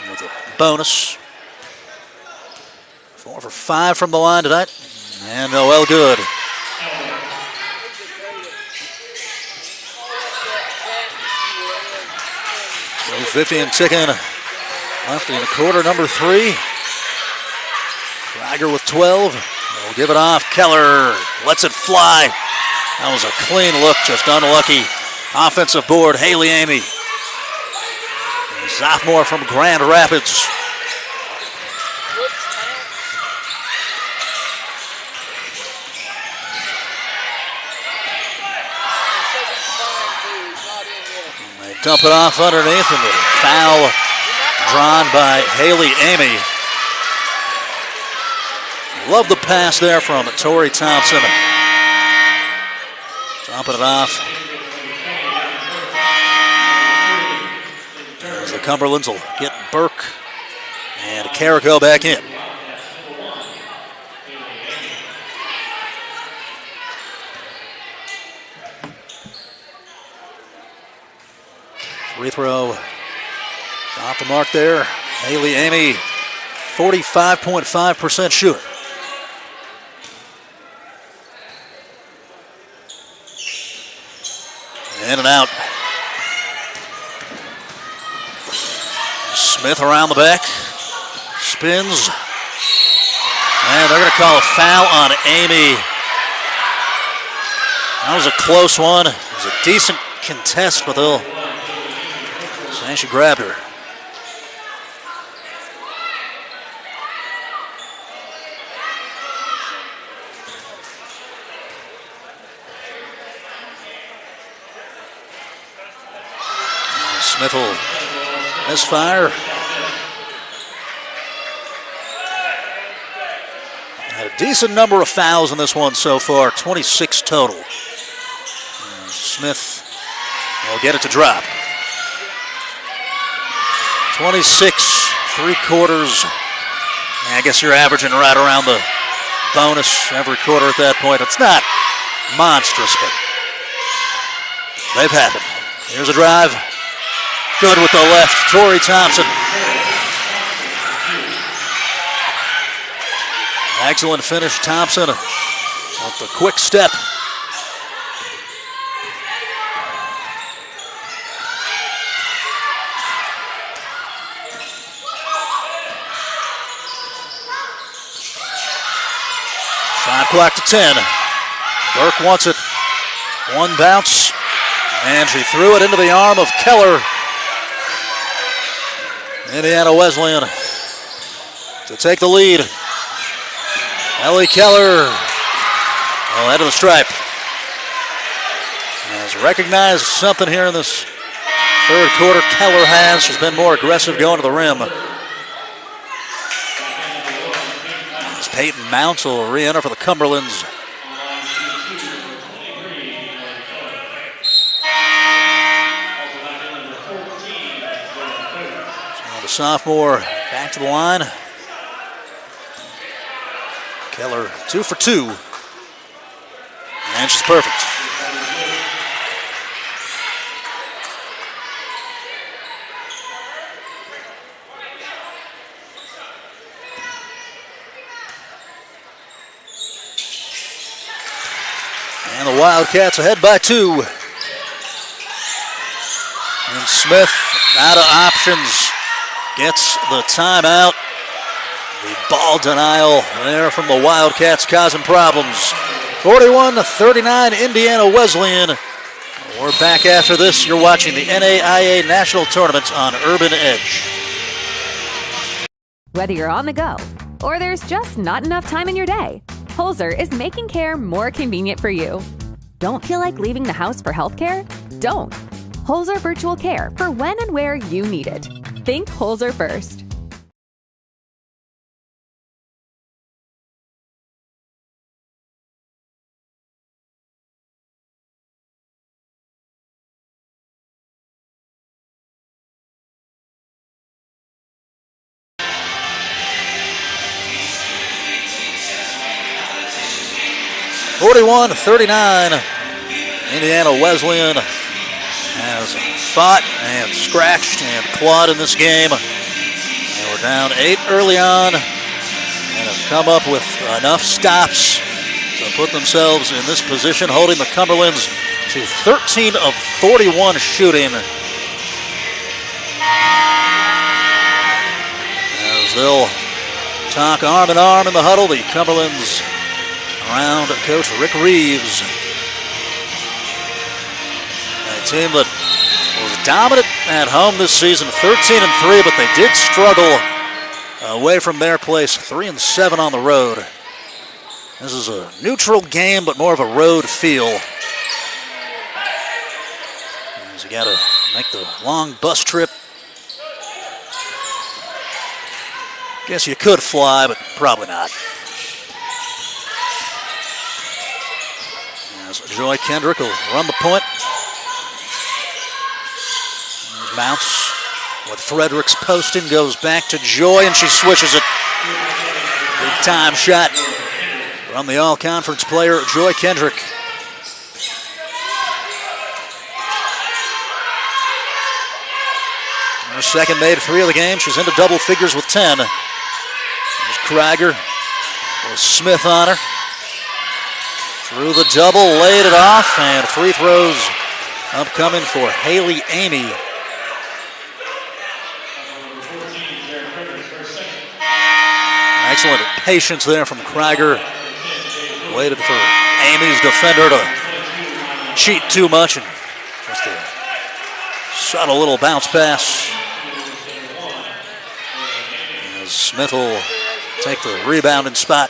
with a bonus. 4 for 5 from the line tonight. And Noel good. So 50 and ticking left in the quarter, number 3. Krieger with 12. They'll give it off. Keller lets it fly. That was a clean look, just unlucky. Offensive board, Haley Amy. Sophomore from Grand Rapids. And they dump it off underneath, and the foul drawn by Haley Amy. Love the pass there from Tori Thompson. Dumping it off. As the Cumberlands will get Burke and Carrico back in. Free throw off the mark there. Haley Amy, 45.5% shooter. In and out. Smith around the back. Spins. And they're going to call a foul on Amy. That was a close one. It was a decent contest, but they'll say she grabbed her. Smith will misfire. Had a decent number of fouls in this one so far, 26 total. And Smith will get it to drop. 26, 3/4. I guess you're averaging right around the bonus every quarter at that point. It's not monstrous, but they've happened. Here's a drive. Good with the left, Tori Thompson. Excellent finish, Thompson, with the quick step. Shot clock to 10. Burke wants it. One bounce, and she threw it into the arm of Keller. Indiana Wesleyan to take the lead. Ellie Keller will head to the stripe. Has recognized something here in this third quarter. Keller has. She's been more aggressive going to the rim. As Peyton Mounts will re-enter for the Cumberlands. Sophomore back to the line. Keller 2 for 2. And she's perfect. And the Wildcats ahead by 2. And Smith out of options. Gets the timeout. The ball denial there from the Wildcats causing problems. 41-39 Indiana Wesleyan. We're back after this. You're watching the NAIA National Tournament on Urban Edge. Whether you're on the go or there's just not enough time in your day, Holzer is making care more convenient for you. Don't feel like leaving the house for healthcare? Don't. Holzer Virtual Care for when and where you need it. Think Holzer first. (41-39). Indiana Wesleyan has fought and scratched and clawed in this game. They were down 8 early on and have come up with enough stops to put themselves in this position, holding the Cumberlands to 13 of 41 shooting. As they'll talk arm in arm in the huddle, the Cumberlands around Coach Rick Reeves. A team that was dominant at home this season, 13-3, but they did struggle away from their place, 3-7 on the road. This is a neutral game, but more of a road feel. As you gotta make the long bus trip. Guess you could fly, but probably not. As Joy Kendrick will run the point. Mounts with Fredericks posting, goes back to Joy, and she swishes it. Big time shot from the all-conference player, Joy Kendrick. Her second made 3 of the game. She's into double figures with 10. There's Krieger with Smith on her. Through the double, laid it off, and free throws upcoming for Haley Amy. Excellent patience there from Krieger. Waited for Amy's defender to cheat too much, and just a subtle little bounce pass. As Smith will take the rebounding spot.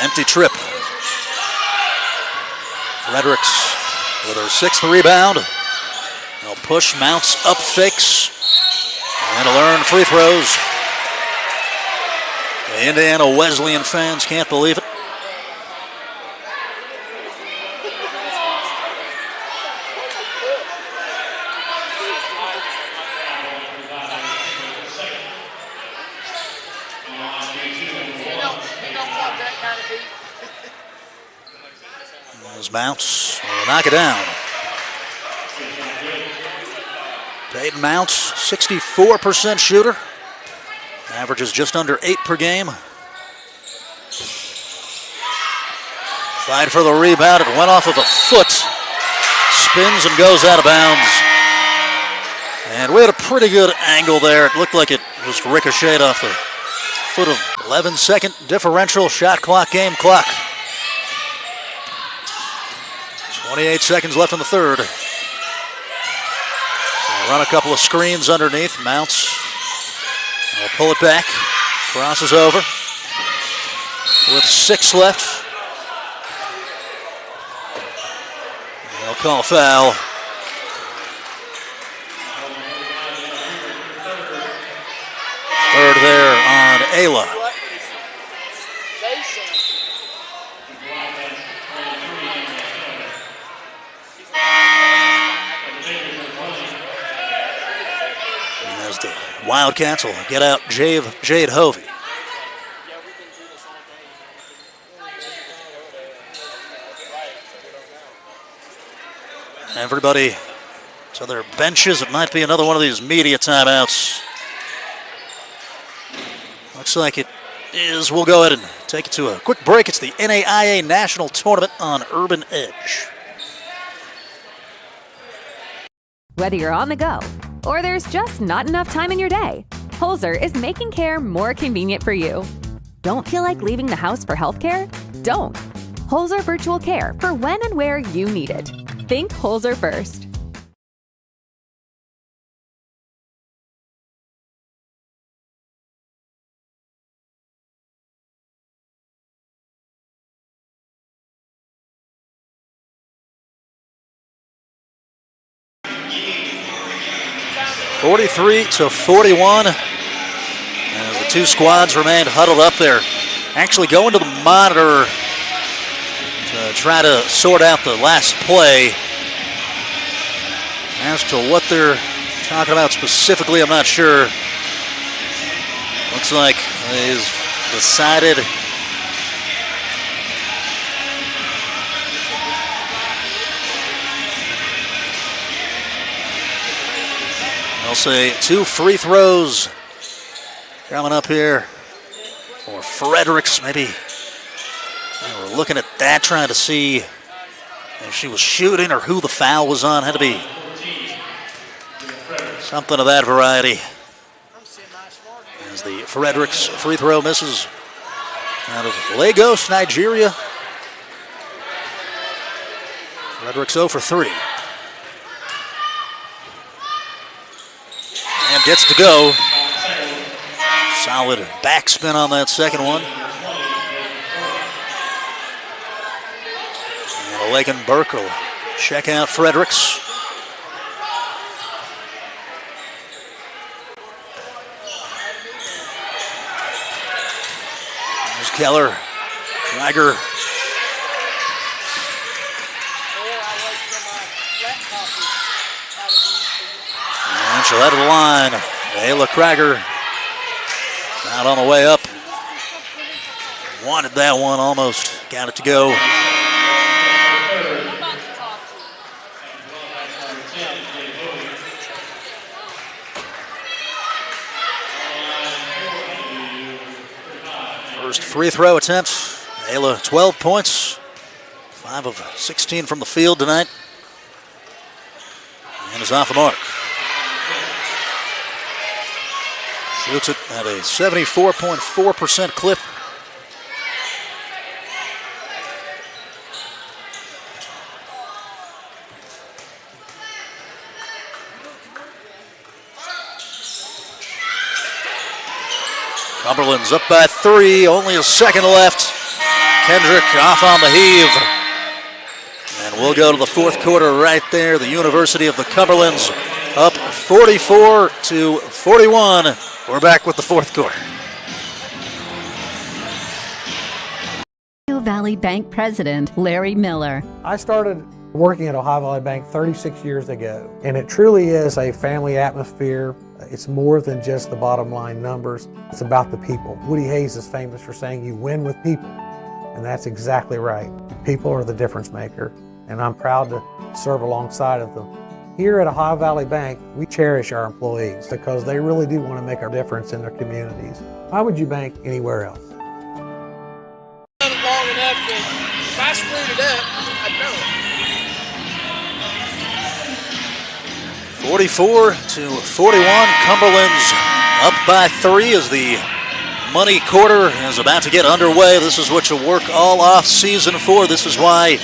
Empty trip. Fredericks with her 6th rebound. They'll push, Mounts up, fakes, and to learn free throws. The Indiana Wesleyan fans can't believe it. Mounts will knock it down. Peyton Mounts, 64% shooter. Averages just under 8 per game. Fight for the rebound. It went off of a foot. Spins and goes out of bounds. And we had a pretty good angle there. It looked like it just ricocheted off the foot of 11-second differential shot clock, game clock. 28 seconds left in the third. So run a couple of screens underneath. Mounts will pull it back. Crosses over. With 6 left. They'll call a foul. Third there on Ayla. as the Wildcats will get out Jade Hovey. Everybody to their benches. It might be another one of these media timeouts. Looks like it is. We'll go ahead and take it to a quick break. It's the NAIA National Tournament on Urban Edge. Whether you're on the go or there's just not enough time in your day, Holzer is making care more convenient for you. Don't feel like leaving the house for healthcare? Don't. Holzer Virtual Care for when and where you need it. Think Holzer first. (43-41). As the two squads remained huddled up there, actually going to the monitor to try to sort out the last play. As to what they're talking about specifically, I'm not sure. Looks like he's decided. I'll say 2 free throws coming up here for Fredericks. Maybe they were looking at that, trying to see if she was shooting or who the foul was on. Had to be something of that variety. As the Fredericks free throw misses out of Lagos, Nigeria. Fredericks 0 for 3. And gets to go. Solid backspin on that second one. And Lakin Burke will check out Fredericks. There's Keller, Krieger. And she'll head to the line. Ayla Krieger out on the way up. Wanted that one, almost got it to go. First free throw attempt. Ayla 12 points. 5 of 16 from the field tonight. And is off the mark. Shoots it at a 74.4% clip. Cumberlands up by 3, only a second left. Kendrick off on the heave. And we'll go to the fourth quarter right there. The University of the Cumberlands up 44-41. We're back with the fourth quarter. Valley Bank President Larry Miller. I started working at Ohio Valley Bank 36 years ago, and it truly is a family atmosphere. It's more than just the bottom line numbers. It's about the people. Woody Hayes is famous for saying you win with people, and that's exactly right. People are the difference maker, and I'm proud to serve alongside of them. Here at Ohio Valley Bank, we cherish our employees because they really do want to make a difference in their communities. Why would you bank anywhere else? Done it long enough that if I screwed it up, I'd know it. 44-41, Cumberlands up by 3 as the money quarter is about to get underway. This is what you work all off season for. This is why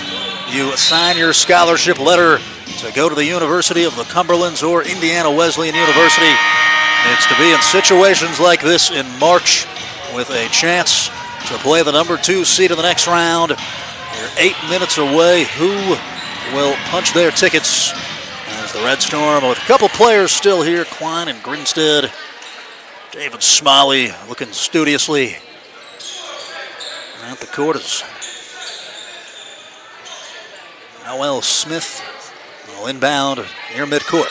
you sign your scholarship letter to go to the University of the Cumberlands or Indiana Wesleyan University. It's to be in situations like this in March with a chance to play the number 2 seed in the next round. You're 8 minutes away. Who will punch their tickets? As the Red Storm with a couple players still here, Klein and Grinstead. David Smalley looking studiously at the court as Noel Smith will inbound near midcourt.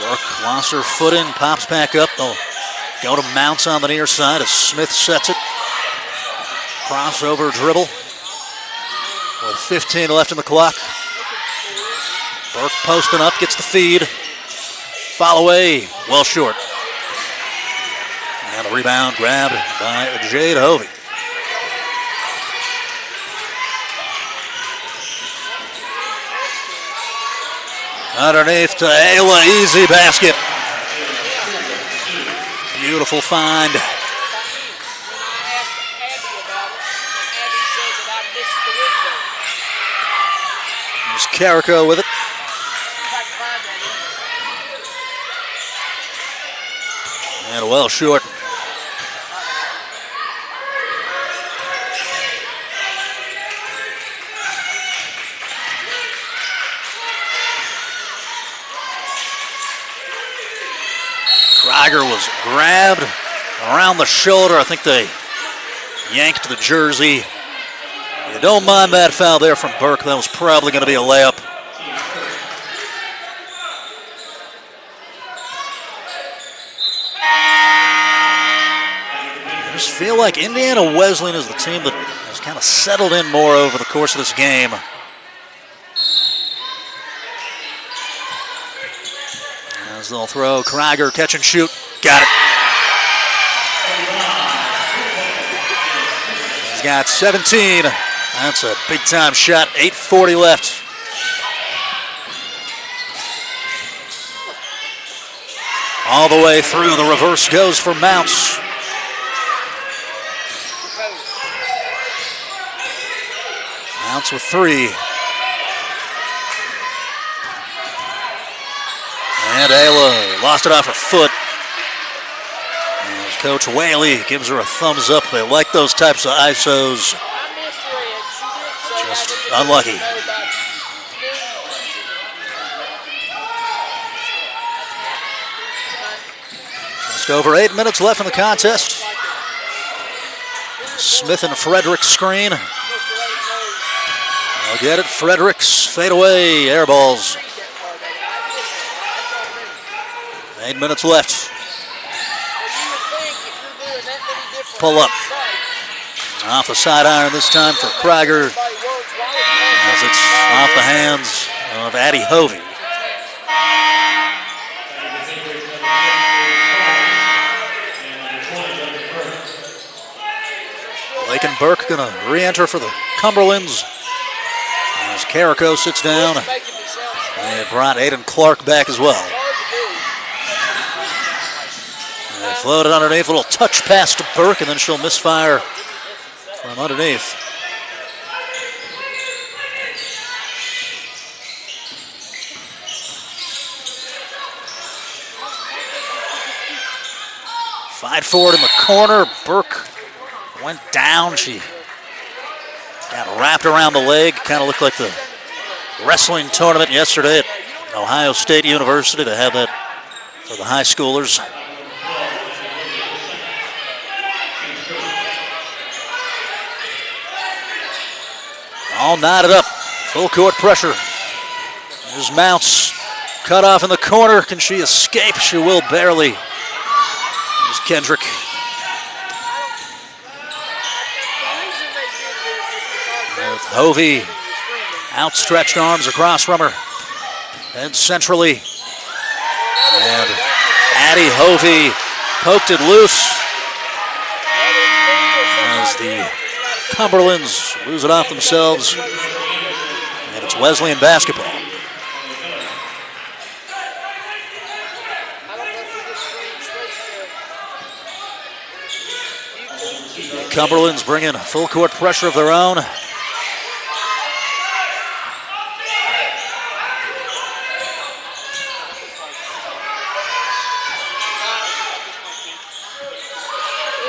Burke lost her footing, pops back up. They'll go to Mounts on the near side as Smith sets it. Crossover dribble with 15 left in the clock. Burke posting up, gets the feed. Foul away, well short. And the rebound grabbed by Jade Hovey. Underneath to Ayla, easy basket. Beautiful find. There's Carrico with it. And well short. Krieger was grabbed around the shoulder. I think they yanked the jersey. You don't mind that foul there from Burke. That was probably going to be a layup. I just feel like Indiana Wesleyan is the team that has kind of settled in more over the course of this game. As they'll throw, Krieger catch and shoot. Got it. He's got 17. That's a big time shot. 8:40 left. All the way through. The reverse goes for Mounts. Mounts with 3. And Ayla lost it off her foot. And Coach Whaley gives her a thumbs up. They like those types of ISOs. Just unlucky. Just over 8 minutes left in the contest. Smith and Frederick screen. I'll get it. Fredericks fade away. Air balls. 8 minutes left. Pull up. Off the side iron this time for Krieger. As it's off the hands of Addie Hovey. Lake and Burke going to re-enter for the Cumberlands. As Carrico sits down. They brought Aiden Clark back as well. They floated underneath, a little touch pass to Burke, and then she'll misfire from underneath. Fight forward in the corner. Burke went down. She got wrapped around the leg. Kind of looked like the wrestling tournament yesterday at Ohio State University. They have that for the high schoolers. All knotted up. Full court pressure. There's Mounts. Cut off in the corner. Can she escape? She will barely. There's Kendrick. With Hovey. Outstretched arms across from her. And centrally. And Addie Hovey poked it loose. As the Cumberlands lose it off themselves. And it's Wesleyan basketball. The Cumberlands bring in full court pressure of their own.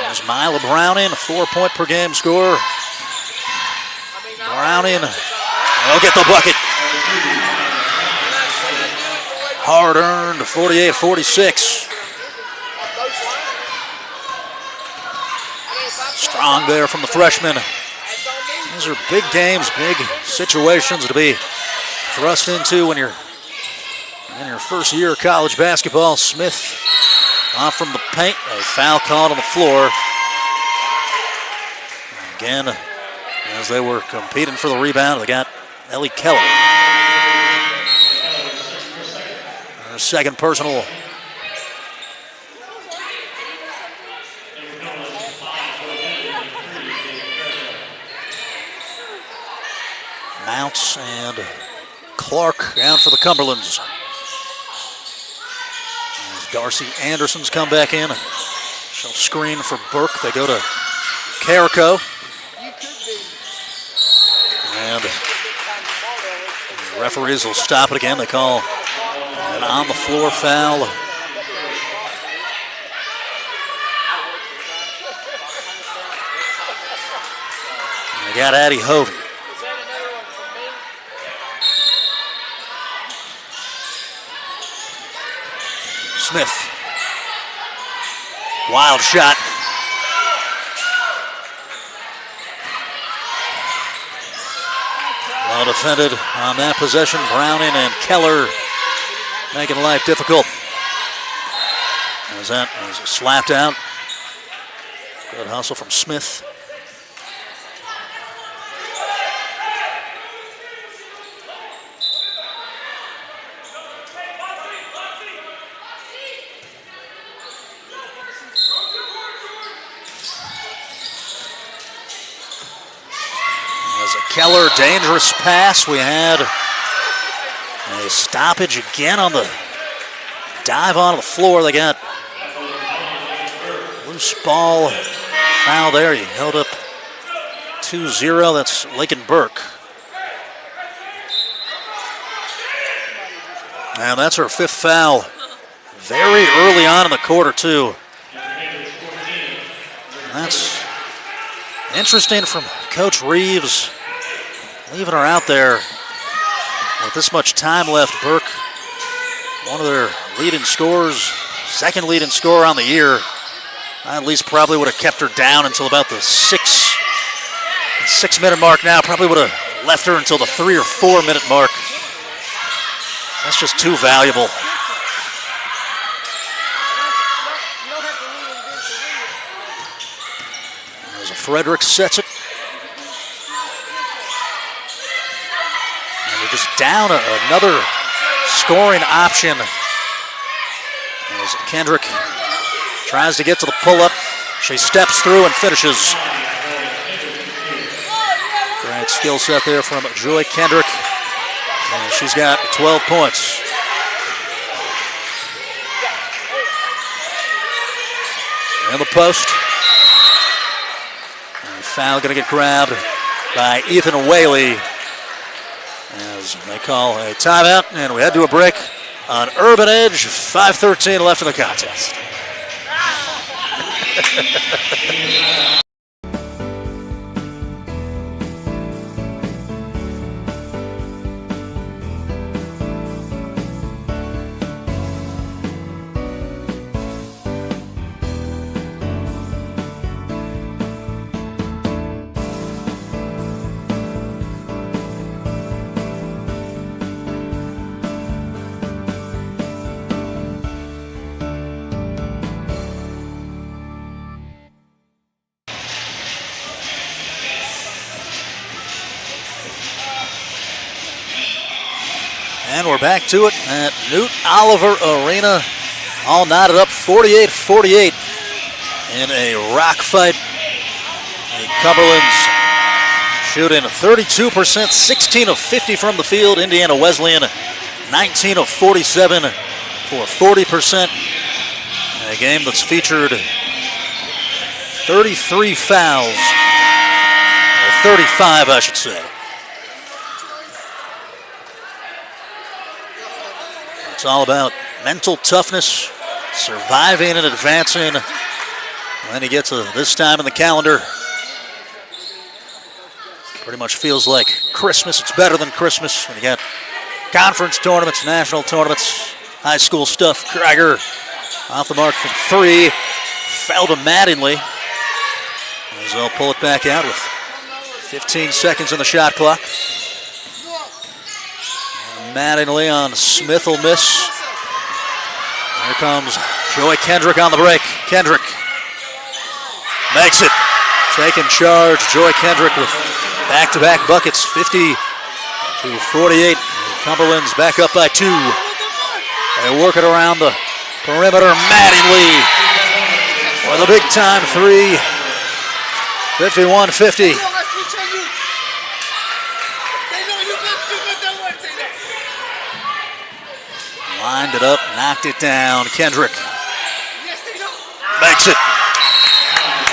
There's Mila Browning, a 4-point per game scorer. Browning will get the bucket. Hard earned, 48-46. Strong there from the freshman. These are big games, big situations to be thrust into when you're In her first year of college basketball, Smith off from the paint. A foul called on the floor. Again, as they were competing for the rebound, they got Ellie Keller. Her second personal. Mounts and Clark down for the Cumberlands. As Darcy Anderson's come back in. She'll screen for Burke. They go to Carrico. And the referees will stop it again. They call an on-the-floor foul. And they got Addie Hovey. Smith. Wild shot. Well defended on that possession. Browning and Keller making life difficult. As that was slapped out. Good hustle from Smith. Keller, dangerous pass. We had a stoppage again on the dive onto the floor. They got loose ball foul there. He held up 2-0. That's Lakin Burke. And that's her fifth foul. Very early on in the quarter, too. And that's interesting from Coach Reeves. Leaving her out there with this much time left. Burke, one of their leading scorers, second leading scorer on the year. I at least probably would have kept her down until about the 6-minute mark now. Probably would have left her until the 3 or 4 minute mark. That's just too valuable. As Frederick sets it. Just down another scoring option as Kendrick tries to get to the pull-up. She steps through and finishes. Great skill set there from Joy Kendrick. And she's got 12 points. In the post. And foul going to get grabbed by Ethan Whaley. As they call a timeout, and we head to a break on Urban Edge. 5:13 left in the contest. And we're back to it at Newt Oliver Arena. All knotted up 48-48 in a rock fight. The Cumberlands shooting 32%, 16 of 50 from the field. Indiana Wesleyan 19 of 47 for 40%. A game that's featured 33 fouls, or 35 I should say. It's all about mental toughness, surviving and advancing. When you get to this time in the calendar, pretty much feels like Christmas. It's better than Christmas when you got conference tournaments, national tournaments, high school stuff. Krieger off the mark from 3. Fouled to Mattingly. As they'll pull it back out with 15 seconds on the shot clock. Mattingly on Smith will miss. Here comes Joy Kendrick on the break. Kendrick makes it. Taking charge. Joy Kendrick with back-to-back buckets, 50 to 48. Cumberlands back up by 2. They work it around the perimeter. Mattingly with a big-time 3. 51-50. Lined it up, knocked it down. Kendrick makes it.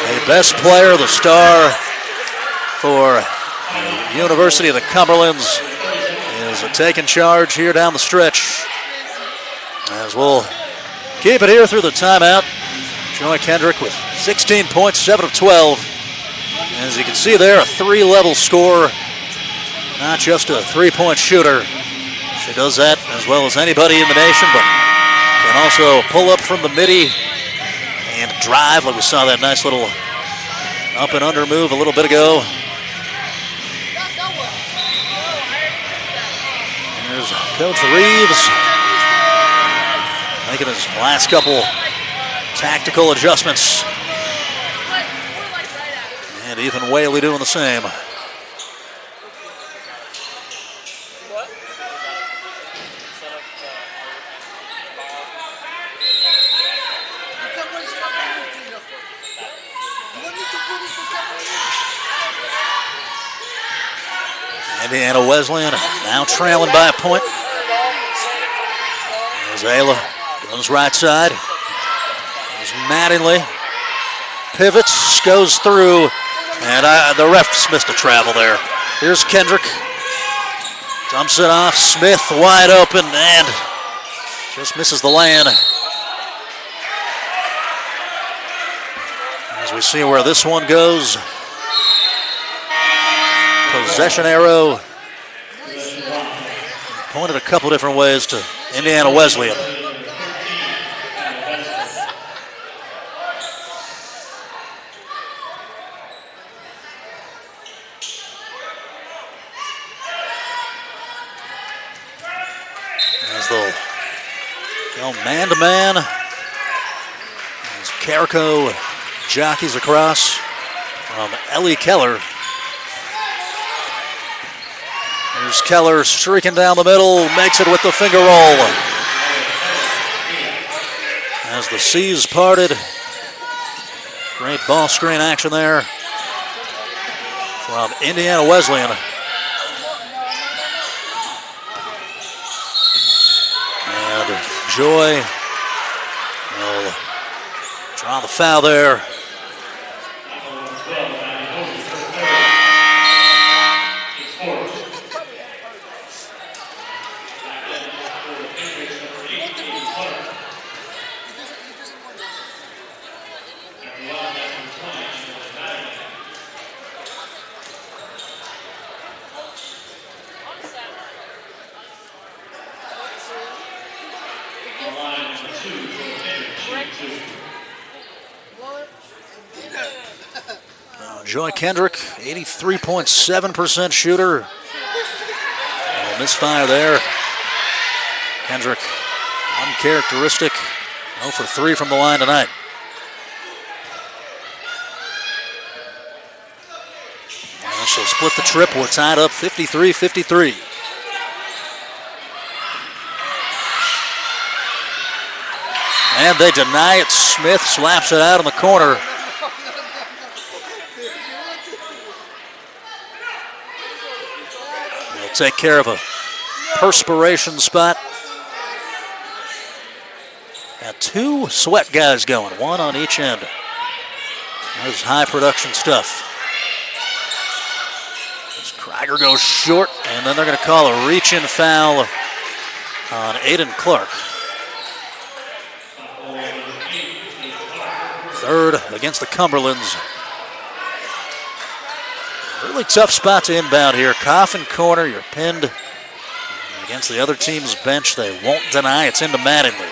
The best player, the star for the University of the Cumberlands is taking charge here down the stretch. As we'll keep it here through the timeout. Joy Kendrick with 16 points, 7 of 12. As you can see there, a 3-level scorer, not just a 3-point shooter. She does that as well as anybody in the nation, but can also pull up from the midi and drive, like we saw that nice little up and under move a little bit ago. There's Coach Reeves making his last couple tactical adjustments. And Ethan Whaley doing the same. Indiana Wesleyan now trailing by a point. As Ayla goes right side. There's Mattingly. Pivots, goes through, and the ref missed a travel there. Here's Kendrick. Dumps it off. Smith wide open and just misses the lane. As we see where this one goes. Possession arrow pointed a couple different ways to Indiana Wesleyan. As they'll go man-to-man. As Carrico jockeys across from Ellie Keller. Here's Keller streaking down the middle, makes it with the finger roll. As the seas parted, great ball screen action there from Indiana Wesleyan. And Joy will draw the foul there. Joy Kendrick, 83.7% shooter. A misfire there. Kendrick, uncharacteristic. 0 for 3 from the line tonight. And she'll split the trip. We're tied up 53-53. And they deny it. Smith slaps it out in the corner. They'll take care of a perspiration spot. Got 2 sweat guys going, 1 on each end. That's high production stuff. As Krieger goes short, and then they're going to call a reach-in foul on Aiden Clark. Third against the Cumberlands. Really tough spot to inbound here. Coffin corner, you're pinned against the other team's bench. They won't deny. It's into Mattingly.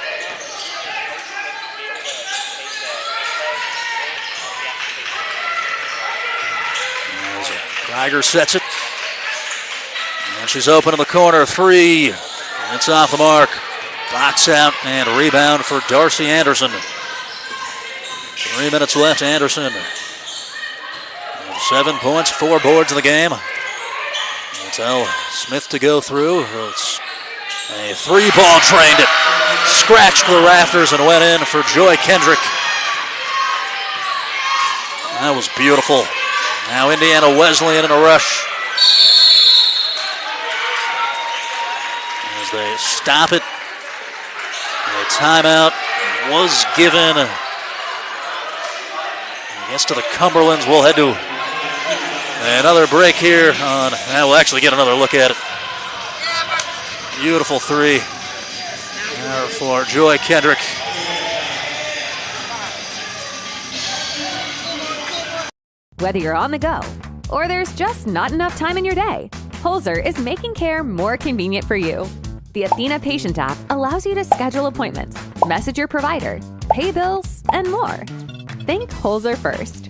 Krieger sets it. And she's open in the corner. 3. It's off the mark. Box out and a rebound for Darcy Anderson. 3 minutes left. Anderson. 7 points, 4 boards in the game. Tell Smith to go through. It's a 3-ball drained it. Scratched the rafters and went in for Joy Kendrick. That was beautiful. Now Indiana Wesleyan in a rush. As they stop it. A timeout was given. I guess to the Cumberlands. We'll head to another break here on, we'll actually get another look at it. Beautiful 3 there for Joy Kendrick. Whether you're on the go or there's just not enough time in your day, Holzer is making care more convenient for you. The Athena Patient app allows you to schedule appointments, message your provider, pay bills, and more. Think Holzer first.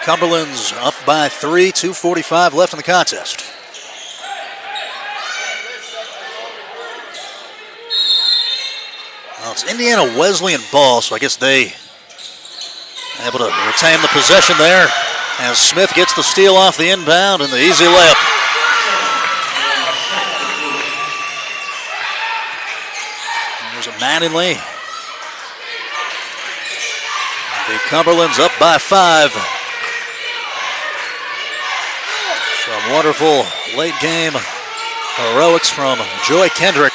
Cumberland's up by 3, 2:45 left in the contest. Well, it's Indiana Wesleyan ball, so I guess they able to retain the possession there as Smith gets the steal off the inbound and the easy layup. There's a Mattingly. The Cumberland's up by 5. Some wonderful late game heroics from Joy Kendrick.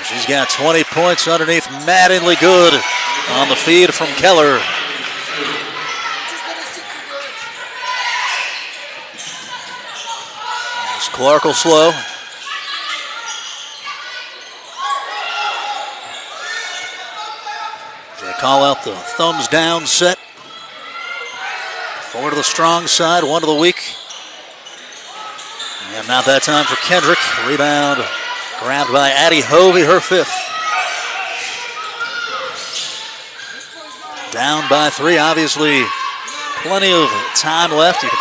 She's got 20 points underneath Mattingly good on the feed from Keller. Clark will slow. They call out the thumbs down set. 4 to the strong side, 1 to the weak. And not that time for Kendrick. Rebound grabbed by Addie Hovey, her 5th. Down by 3, obviously plenty of time left. You can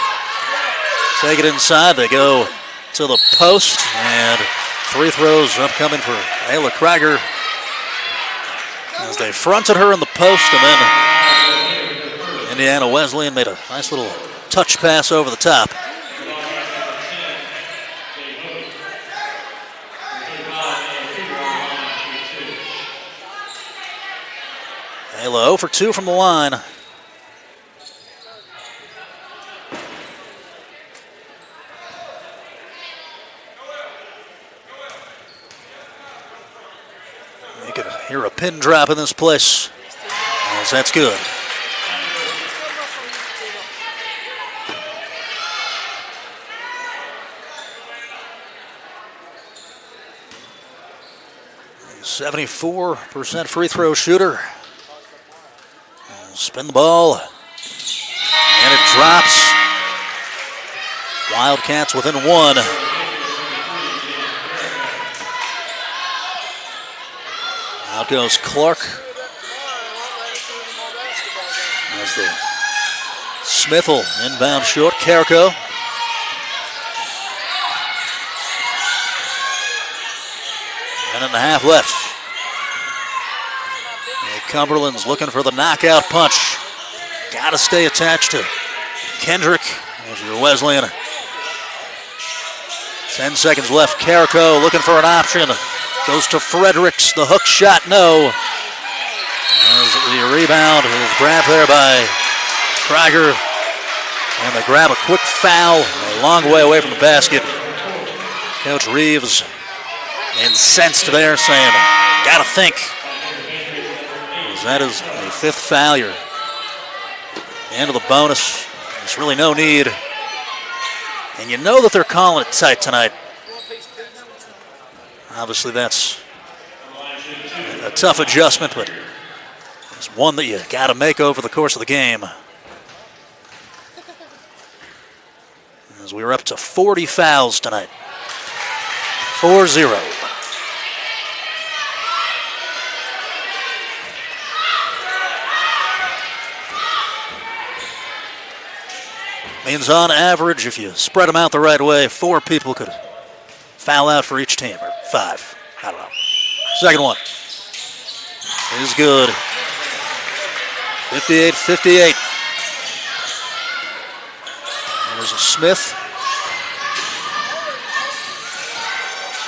take it inside. They go to the post, and free throws upcoming for Ayla Krieger as they fronted her in the post, and then Indiana Wesleyan made a nice little touch pass over the top. Ayla 0 for 2 from the line. You could hear a pin drop in this place. Yes, that's good. A 74% free throw shooter. Spin the ball, and it drops. Wildcats within 1. Out goes Clark. As the Smith will inbound short. Carrico. Minute and a half left. Cumberland's looking for the knockout punch. Got to stay attached to Kendrick if you're Wesleyan. 10 seconds left. Carrico looking for an option. Goes to Fredericks. The hook shot, no. As the rebound is grabbed there by Krieger. And they grab a quick foul a long way away from the basket. Coach Reeves incensed there, saying, got to think. That is a 5th foul. You're into the bonus. There's really no need. And you know that they're calling it tight tonight. Obviously, that's a tough adjustment, but it's one that you got to make over the course of the game. as we were up to 40 fouls tonight. 4-0. Means on average, if you spread them out the right way, 4 people could foul out for each team, or 5. I don't know. Second one is good. 58-58. There's a Smith.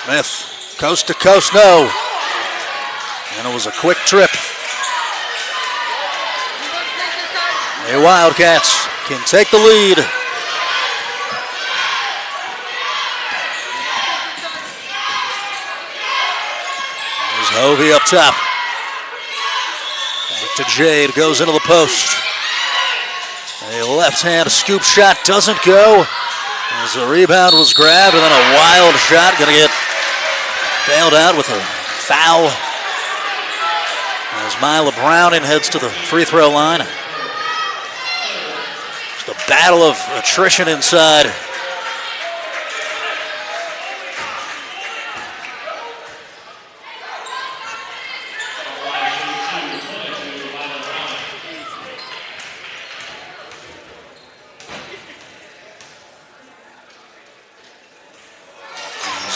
Smith, coast to coast, no. And it was a quick trip. The Wildcats can take the lead. There's Hovey up top. Back to Jade, goes into the post. A left-hand scoop shot doesn't go. As the rebound was grabbed, and then a wild shot going to get bailed out with a foul. As Mila Browning heads to the free throw line. It's the battle of attrition inside.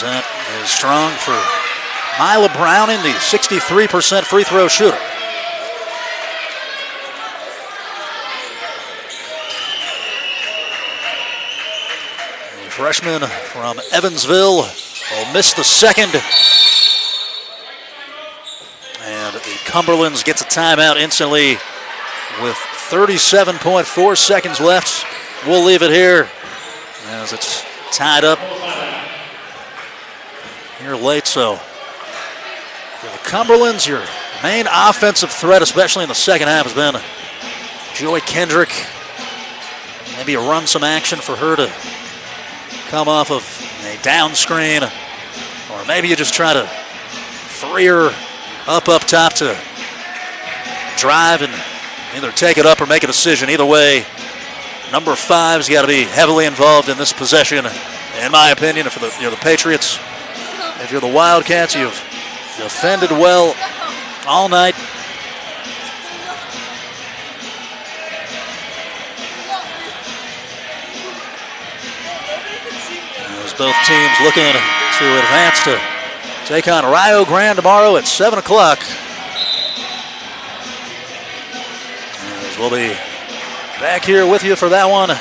That is strong for Mila Browning, the 63% free throw shooter. The freshman from Evansville will miss the second. And the Cumberlands gets a timeout instantly with 37.4 seconds left. We'll leave it here as it's tied up here late. So for the Cumberlands, your main offensive threat, especially in the second half, has been Joy Kendrick. Maybe run some action for her to come off of a down screen, or maybe you just try to free her up top to drive and either take it up or make a decision. Either way, number 5's got to be heavily involved in this possession, in my opinion. For the Patriots, if you're the Wildcats, you've defended well all night. As both teams looking to advance to take on Rio Grande tomorrow at 7 o'clock. As we'll be back here with you for that one.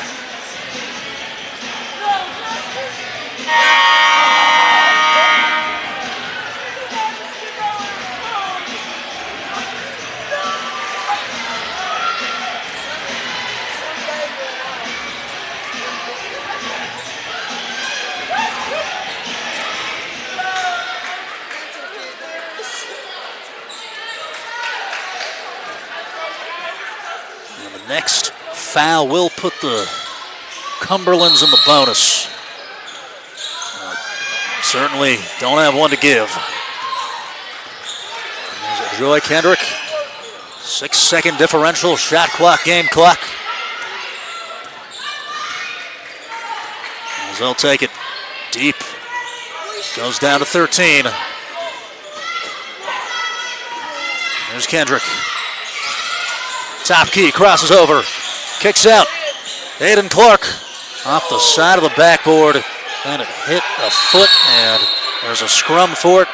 Next foul will put the Cumberlands in the bonus. Certainly don't have one to give. There's Joy Kendrick. 6-second differential, shot clock, game clock. As they'll take it deep. Goes down to 13. There's Kendrick. Top key, crosses over, kicks out. Aiden Clark off the side of the backboard, and it hit a foot, and there's a scrum for it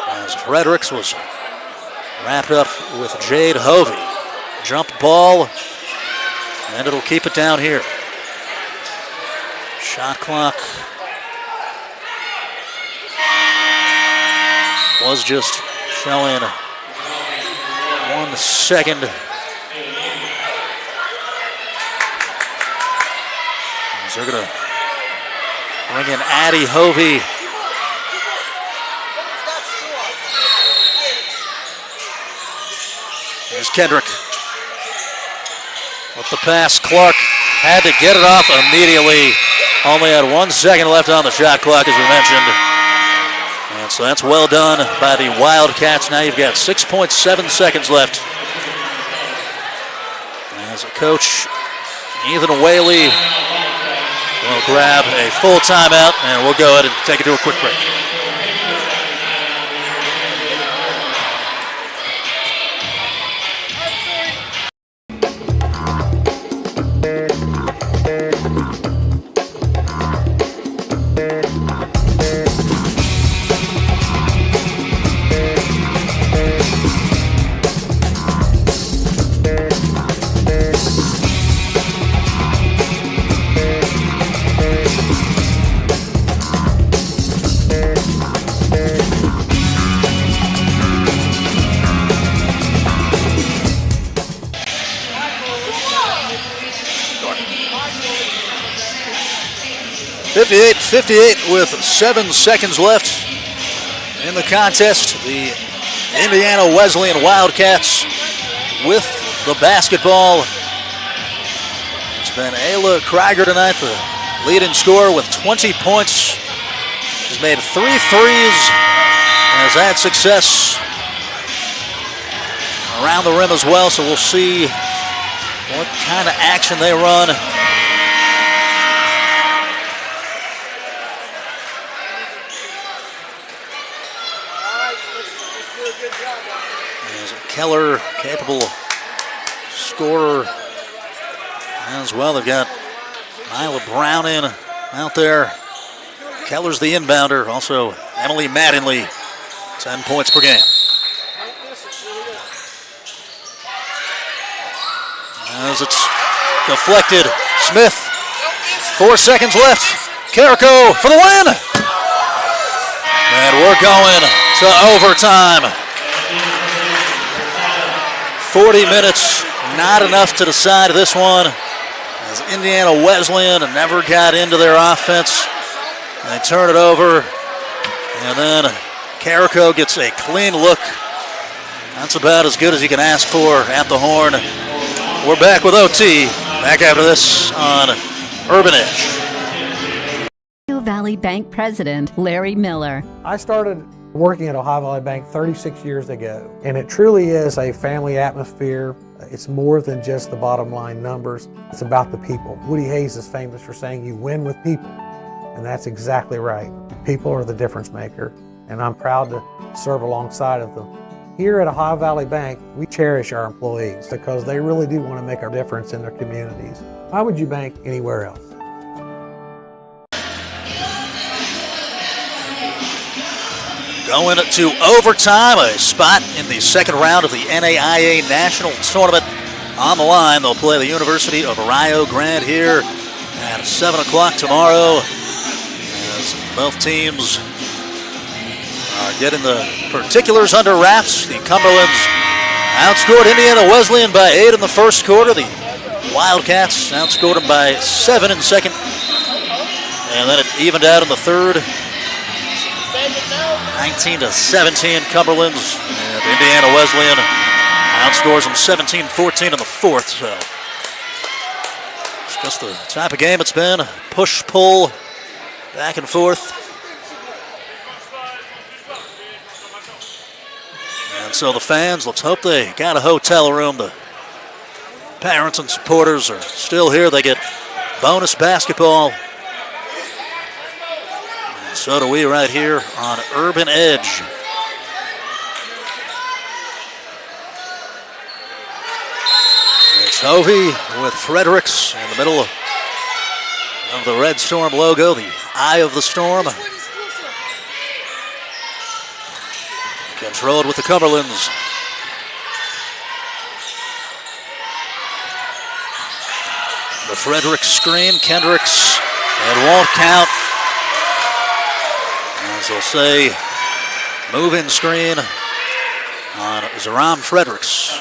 as Fredericks was wrapped up with Jade Hovey. Jump ball, and it'll keep it down here. Shot clock was just showing 1 second. They're going to bring in Addie Hovey. Here's Kendrick. With the pass, Clark had to get it off immediately. Only had 1 second left on the shot clock, as we mentioned. And so that's well done by the Wildcats. Now you've got 6.7 seconds left. As a coach, Ethan Whaley We'll grab a full timeout, and we'll go ahead and take it to a quick break. .58 with 7 seconds left in the contest. The Indiana Wesleyan Wildcats with the basketball. It's been Ayla Krieger tonight, the leading scorer with 20 points. She's made 3 threes and has had success around the rim as well, so we'll see what kind of action they run. Keller, capable scorer as well. They've got Nyla Brown in out there. Keller's the inbounder. Also, Emily Mattingly, 10 points per game. As it's deflected, Smith, 4 seconds left. Carrico for the win. And we're going to overtime. 40 minutes, not enough to decide this one, as Indiana Wesleyan never got into their offense. They turn it over, and then Carrico gets a clean look. That's about as good as you can ask for at the Horn. We're back with OT, back after this on Urban Edge. Valley Bank President Larry Miller. I started working at Ohio Valley Bank 36 years ago, and it truly is a family atmosphere. It's more than just the bottom line numbers. It's about the people. Woody Hayes is famous for saying you win with people, and that's exactly right. People are the difference maker, and I'm proud to serve alongside of them. Here at Ohio Valley Bank, we cherish our employees because they really do want to make a difference in their communities. Why would you bank anywhere else? Going to overtime, a spot in the second round of the NAIA National Tournament on the line. They'll play the University of Rio Grande here at 7 o'clock tomorrow, as both teams are getting the particulars under wraps. The Cumberlands outscored Indiana Wesleyan by 8 in the first quarter. The Wildcats outscored them by 7 in the second, and then it evened out in the third. 19-17 Cumberlands, and Indiana Wesleyan outscores them 17-14 in the fourth. So it's just the type of game it's been. Push, pull, back and forth. And so the fans, let's hope they got a hotel room. The parents and supporters are still here. They get bonus basketball. So do we right here on Urban Edge. It's Hovey with Fredericks in the middle of the Red Storm logo, the eye of the storm. Controlled with the Cumberlands. The Fredericks screen, Kendricks, and won't count. As they'll say, move-in screen on Zaram Fredericks.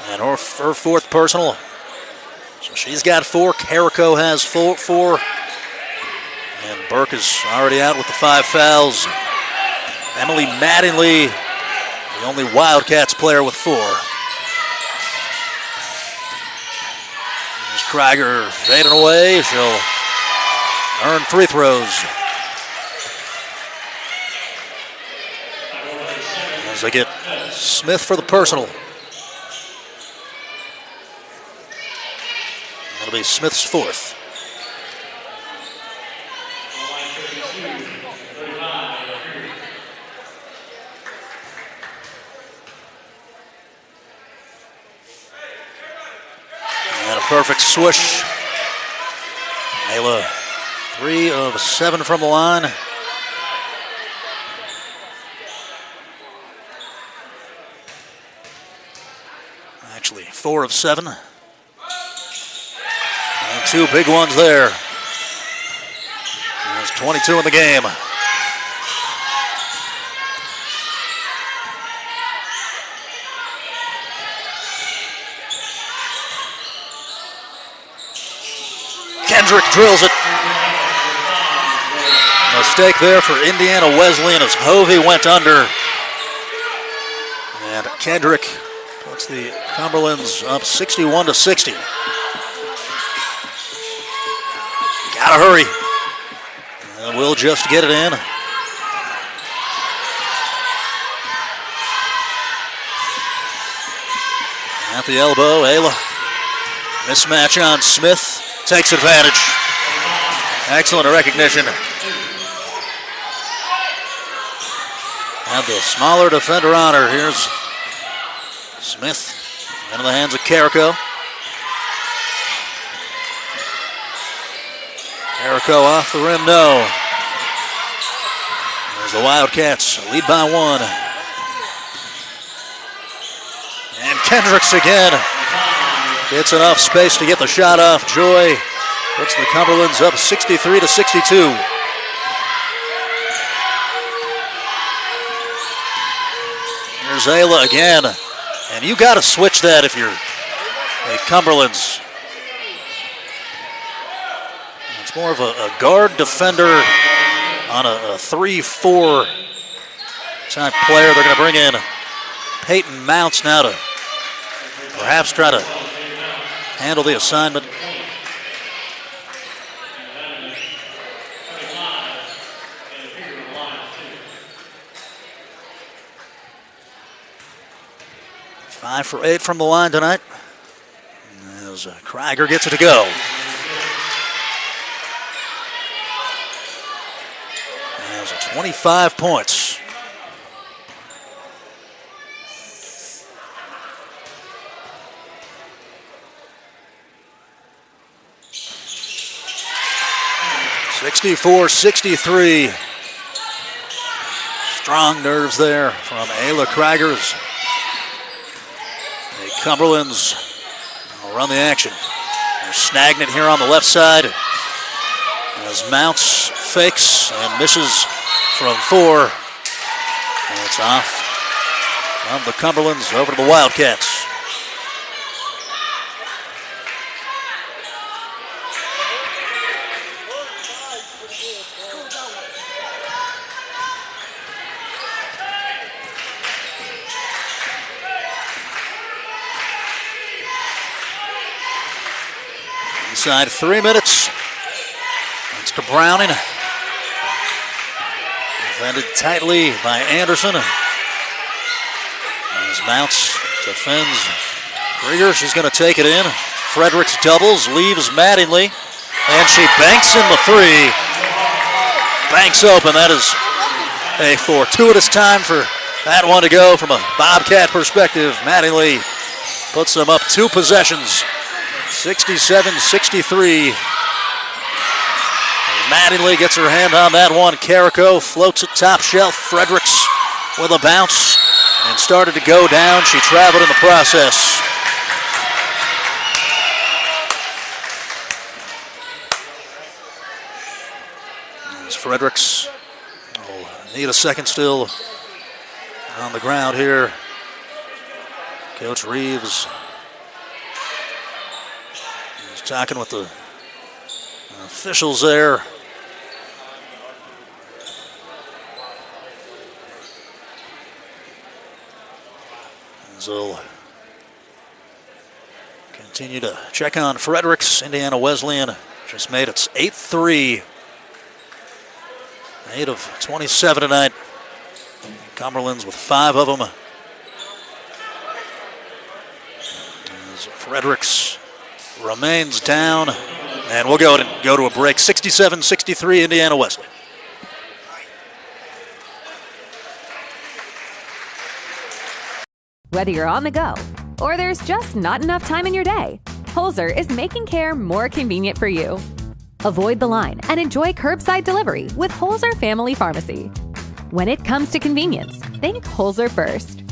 And her fourth personal. So she's got 4. Carrico has 4. And Burke is already out with the 5 fouls. Emily Mattingly, the only Wildcats player with 4. There's Krieger fading away. She'll earn free throws. As they get Smith for the personal. That'll be Smith's fourth. And a perfect swish. Ayla, 3 of 7 from the line. Actually, 4 of 7. And 2 big ones there. There's 22 in the game. Kendrick drills it. Mistake there for Indiana Wesleyan as Hovey went under. And Kendrick puts the Cumberlands up 61-60. Gotta hurry. And we'll just get it in. At the elbow, Ayla. Mismatch on Smith. Takes advantage. Excellent recognition. And the smaller defender on her. Here's Smith into the hands of Carrico. Carrico off the rim, no. There's the Wildcats, lead by 1. And Kendricks again. Gets enough space to get the shot off. Joy puts the Cumberlands up 63-62. Here's Ayla again. And you got to switch that if you're a Cumberlands. It's more of a guard defender on a 3-4 type player. They're going to bring in Peyton Mounts now to perhaps try to handle the assignment. Five for 8 from the line tonight. As Krieger gets it to go. There's 25 points. (64-63). Strong nerves there from Ayla Krieger's. The Cumberlands will run the action. They're snagging it here on the left side as Mounts fakes and misses from 4. And it's off from the Cumberlands over to the Wildcats. Inside 3 minutes. It's to Browning. Defended tightly by Anderson. As Mounts defends Krieger, she's going to take it in. Fredericks doubles, leaves Mattingly, and she banks in the 3. Banks open. That is a fortuitous time for that one to go from a Bobcat perspective. Mattingly puts them up 2 possessions. 67-63. Mattingly gets her hand on that one. Carrico floats it top shelf. Fredericks with a bounce and started to go down. She traveled in the process. As Fredericks will need a second still on the ground here. Coach Reeves is talking with the officials there. As they'll continue to check on Fredericks. Indiana Wesleyan just made its 8th 3. 8 of 27 tonight. Cumberlands with 5 of them. As Fredericks remains down, and we'll go to a break. 67-63 Indiana Wesleyan. Whether you're on the go or there's just not enough time in your day, Holzer is making care more convenient for you. Avoid the line and enjoy curbside delivery with Holzer Family Pharmacy. When it comes to convenience, think Holzer first.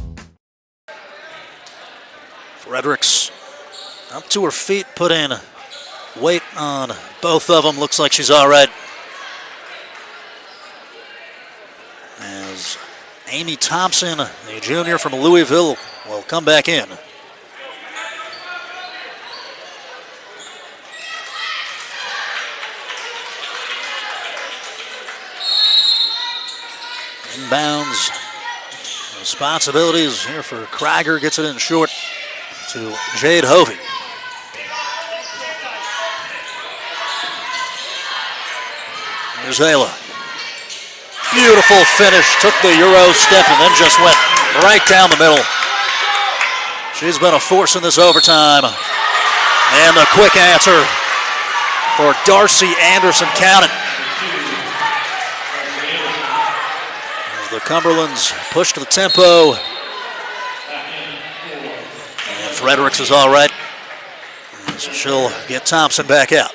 Fredericks up to her feet, put in weight on both of them. Looks like she's all right. As Amy Thompson, a junior from Louisville, will come back in. Inbounds. Responsibilities here for Krieger. Gets it in short to Jade Hovey. Here's Ayla. Beautiful finish. Took the Euro step and then just went right down the middle. She's been a force in this overtime. And the quick answer for Darcy Anderson. Count it. As the Cumberlands push to the tempo. And Fredericks is all right. So she'll get Thompson back out.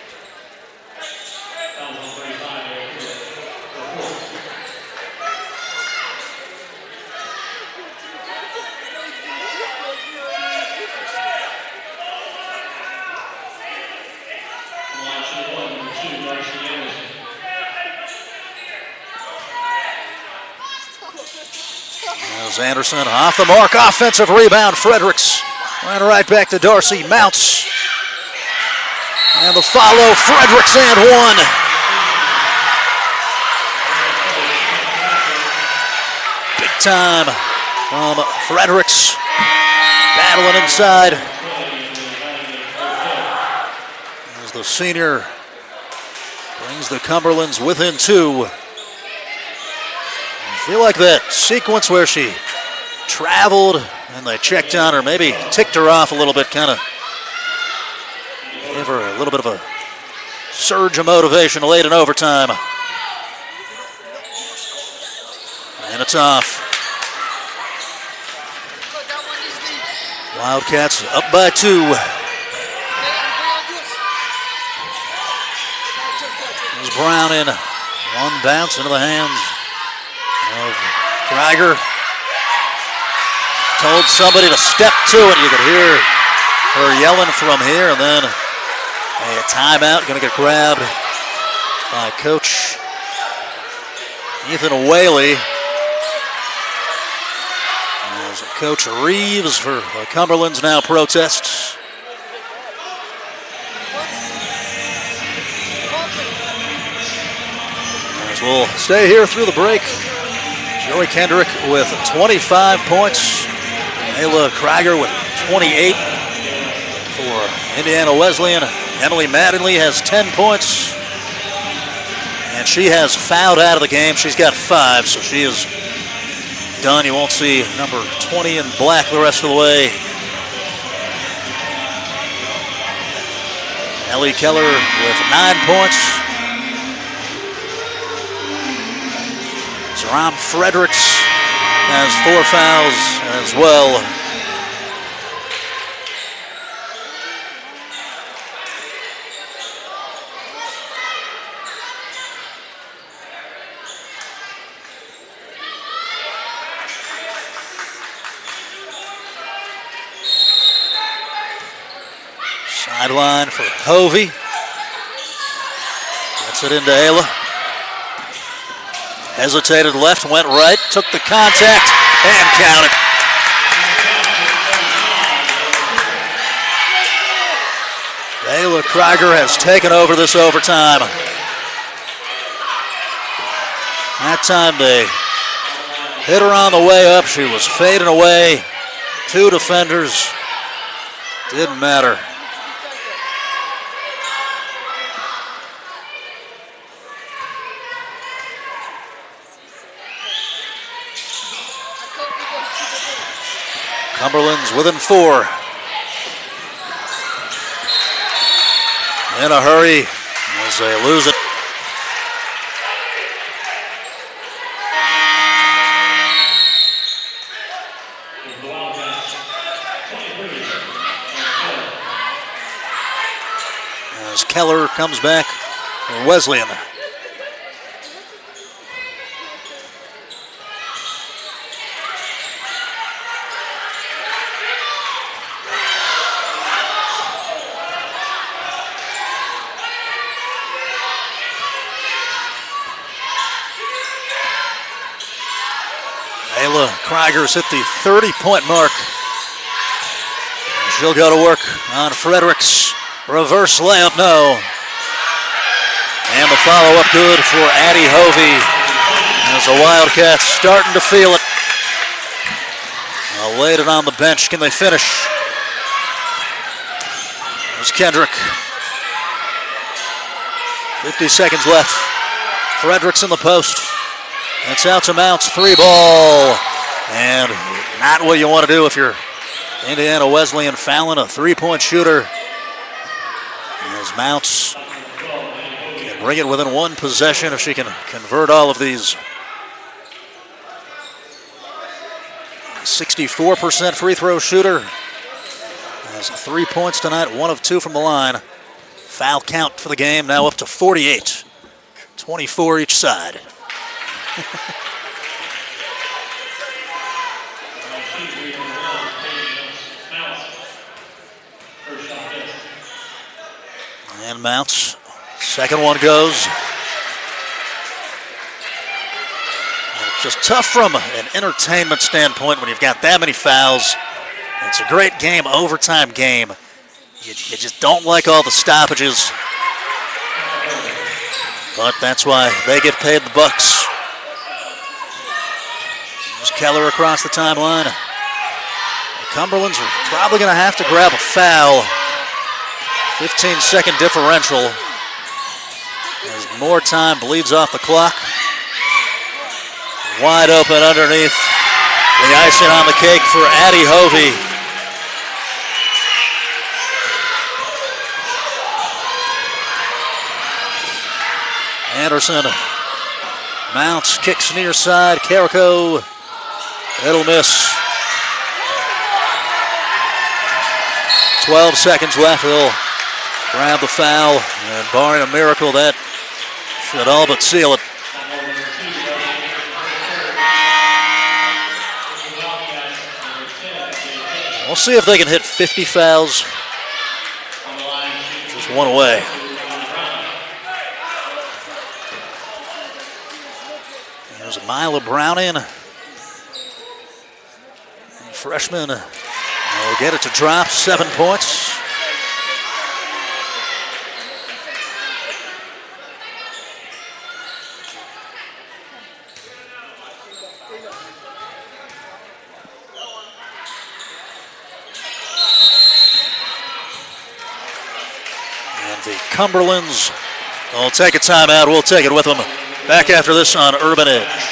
Anderson off the mark, offensive rebound. Fredericks ran right back to Darcy, mounts. And the follow, Fredericks and one. Big time from Fredericks, battling inside. As the senior brings the Cumberlands within two. I feel like that sequence where she traveled and they checked on her, maybe ticked her off a little bit, kind of gave her a little bit of a surge of motivation late in overtime. And it's off. Wildcats up by two. There's Brown in. One bounce into the hands of Krieger. Told somebody to step to it. You could hear her yelling from here, and then a timeout going to get grabbed by Coach Ethan Whaley. As Coach Reeves for the Cumberlands now protests. As we'll stay here through the break. Joey Kendrick with 25 points. Ayla Krieger with 28 for Indiana Wesleyan. Emily Mattingly has 10 points. And she has fouled out of the game. She's got 5, so she is done. You won't see number 20 in black the rest of the way. Ellie Keller with 9 points. Zeram Fredericks has 4 fouls as well. Sideline for Hovey. Gets it into Ayla. Hesitated left, went right, took the contact, and counted. Ayla Krieger has taken over this overtime. That time they hit her on the way up. She was fading away. 2 defenders. Didn't matter. Cumberland's within 4. in a hurry as they lose it. As Keller comes back for Wesleyan. Ayla Krieger's hit the 30-point mark. She'll go to work on Fredericks. Reverse layup, no. And the follow-up good for Addie Hovey. As the Wildcats starting to feel it. Laid it on the bench. Can they finish? There's Kendrick. 50 seconds left. Fredericks in the post. It's out to Mounts, 3-ball. And not what you want to do if you're Indiana Wesleyan, fouling a 3-point shooter. As Mounts can bring it within one possession if she can convert all of these. 64% free throw shooter. Has 3 points tonight, 1 of 2 from the line. Foul count for the game now up to 48. 24 each side. And Mounts, second one goes. And it's just tough from an entertainment standpoint when you've got that many fouls. It's a great game, overtime game. You just don't like all the stoppages. But that's why they get paid the bucks. There's Keller across the timeline. The Cumberlands are probably going to have to grab a foul. 15-second differential as more time bleeds off the clock. Wide open underneath. The icing on the cake for Addie Hovey. Anderson. Mounts, kicks near side. Carrico. It'll miss. 12 seconds left. They'll grab the foul, and barring a miracle, that should all but seal it. We'll see if they can hit 50 fouls. Just one away. There's Mila Browning. Freshman will get it to drop, 7 points. And the Cumberlands will take a timeout. We'll take it with them. Back after this on Urban Edge.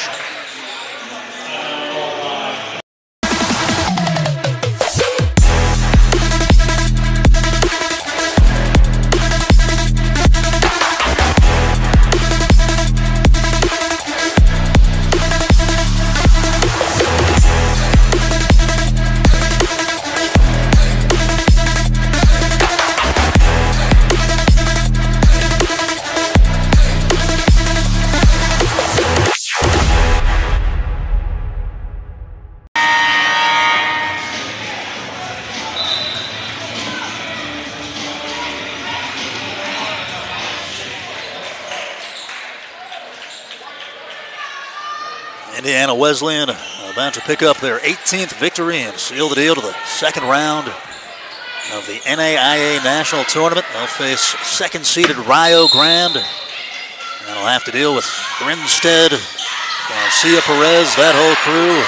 Indiana Wesleyan about to pick up their 18th victory and seal the deal to the second round of the NAIA National Tournament. They'll face second-seeded Rio Grande. And they'll have to deal with Grinstead, Garcia Perez, that whole crew.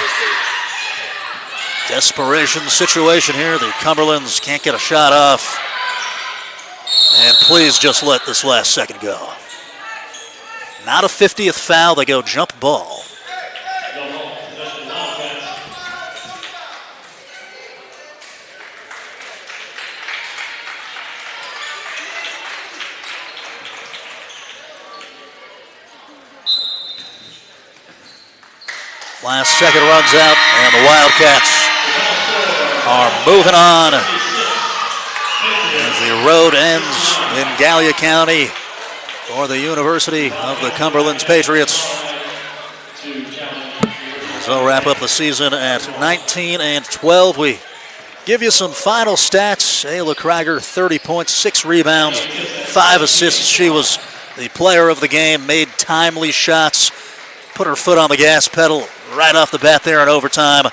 Desperation situation here. The Cumberlands can't get a shot off. And please just let this last second go. Not a 50th foul. They go jump ball. Last second runs out, and the Wildcats are moving on as the road ends in Gallia County for the University of the Cumberlands Patriots. As they'll wrap up the season at 19-12. We give you some final stats. Ayla Krieger, 30 points, 6 rebounds, 5 assists. She was the player of the game, made timely shots, put her foot on the gas pedal right off the bat there in overtime,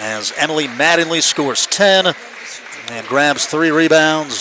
as Emily Mattingly scores 10 and grabs 3 rebounds.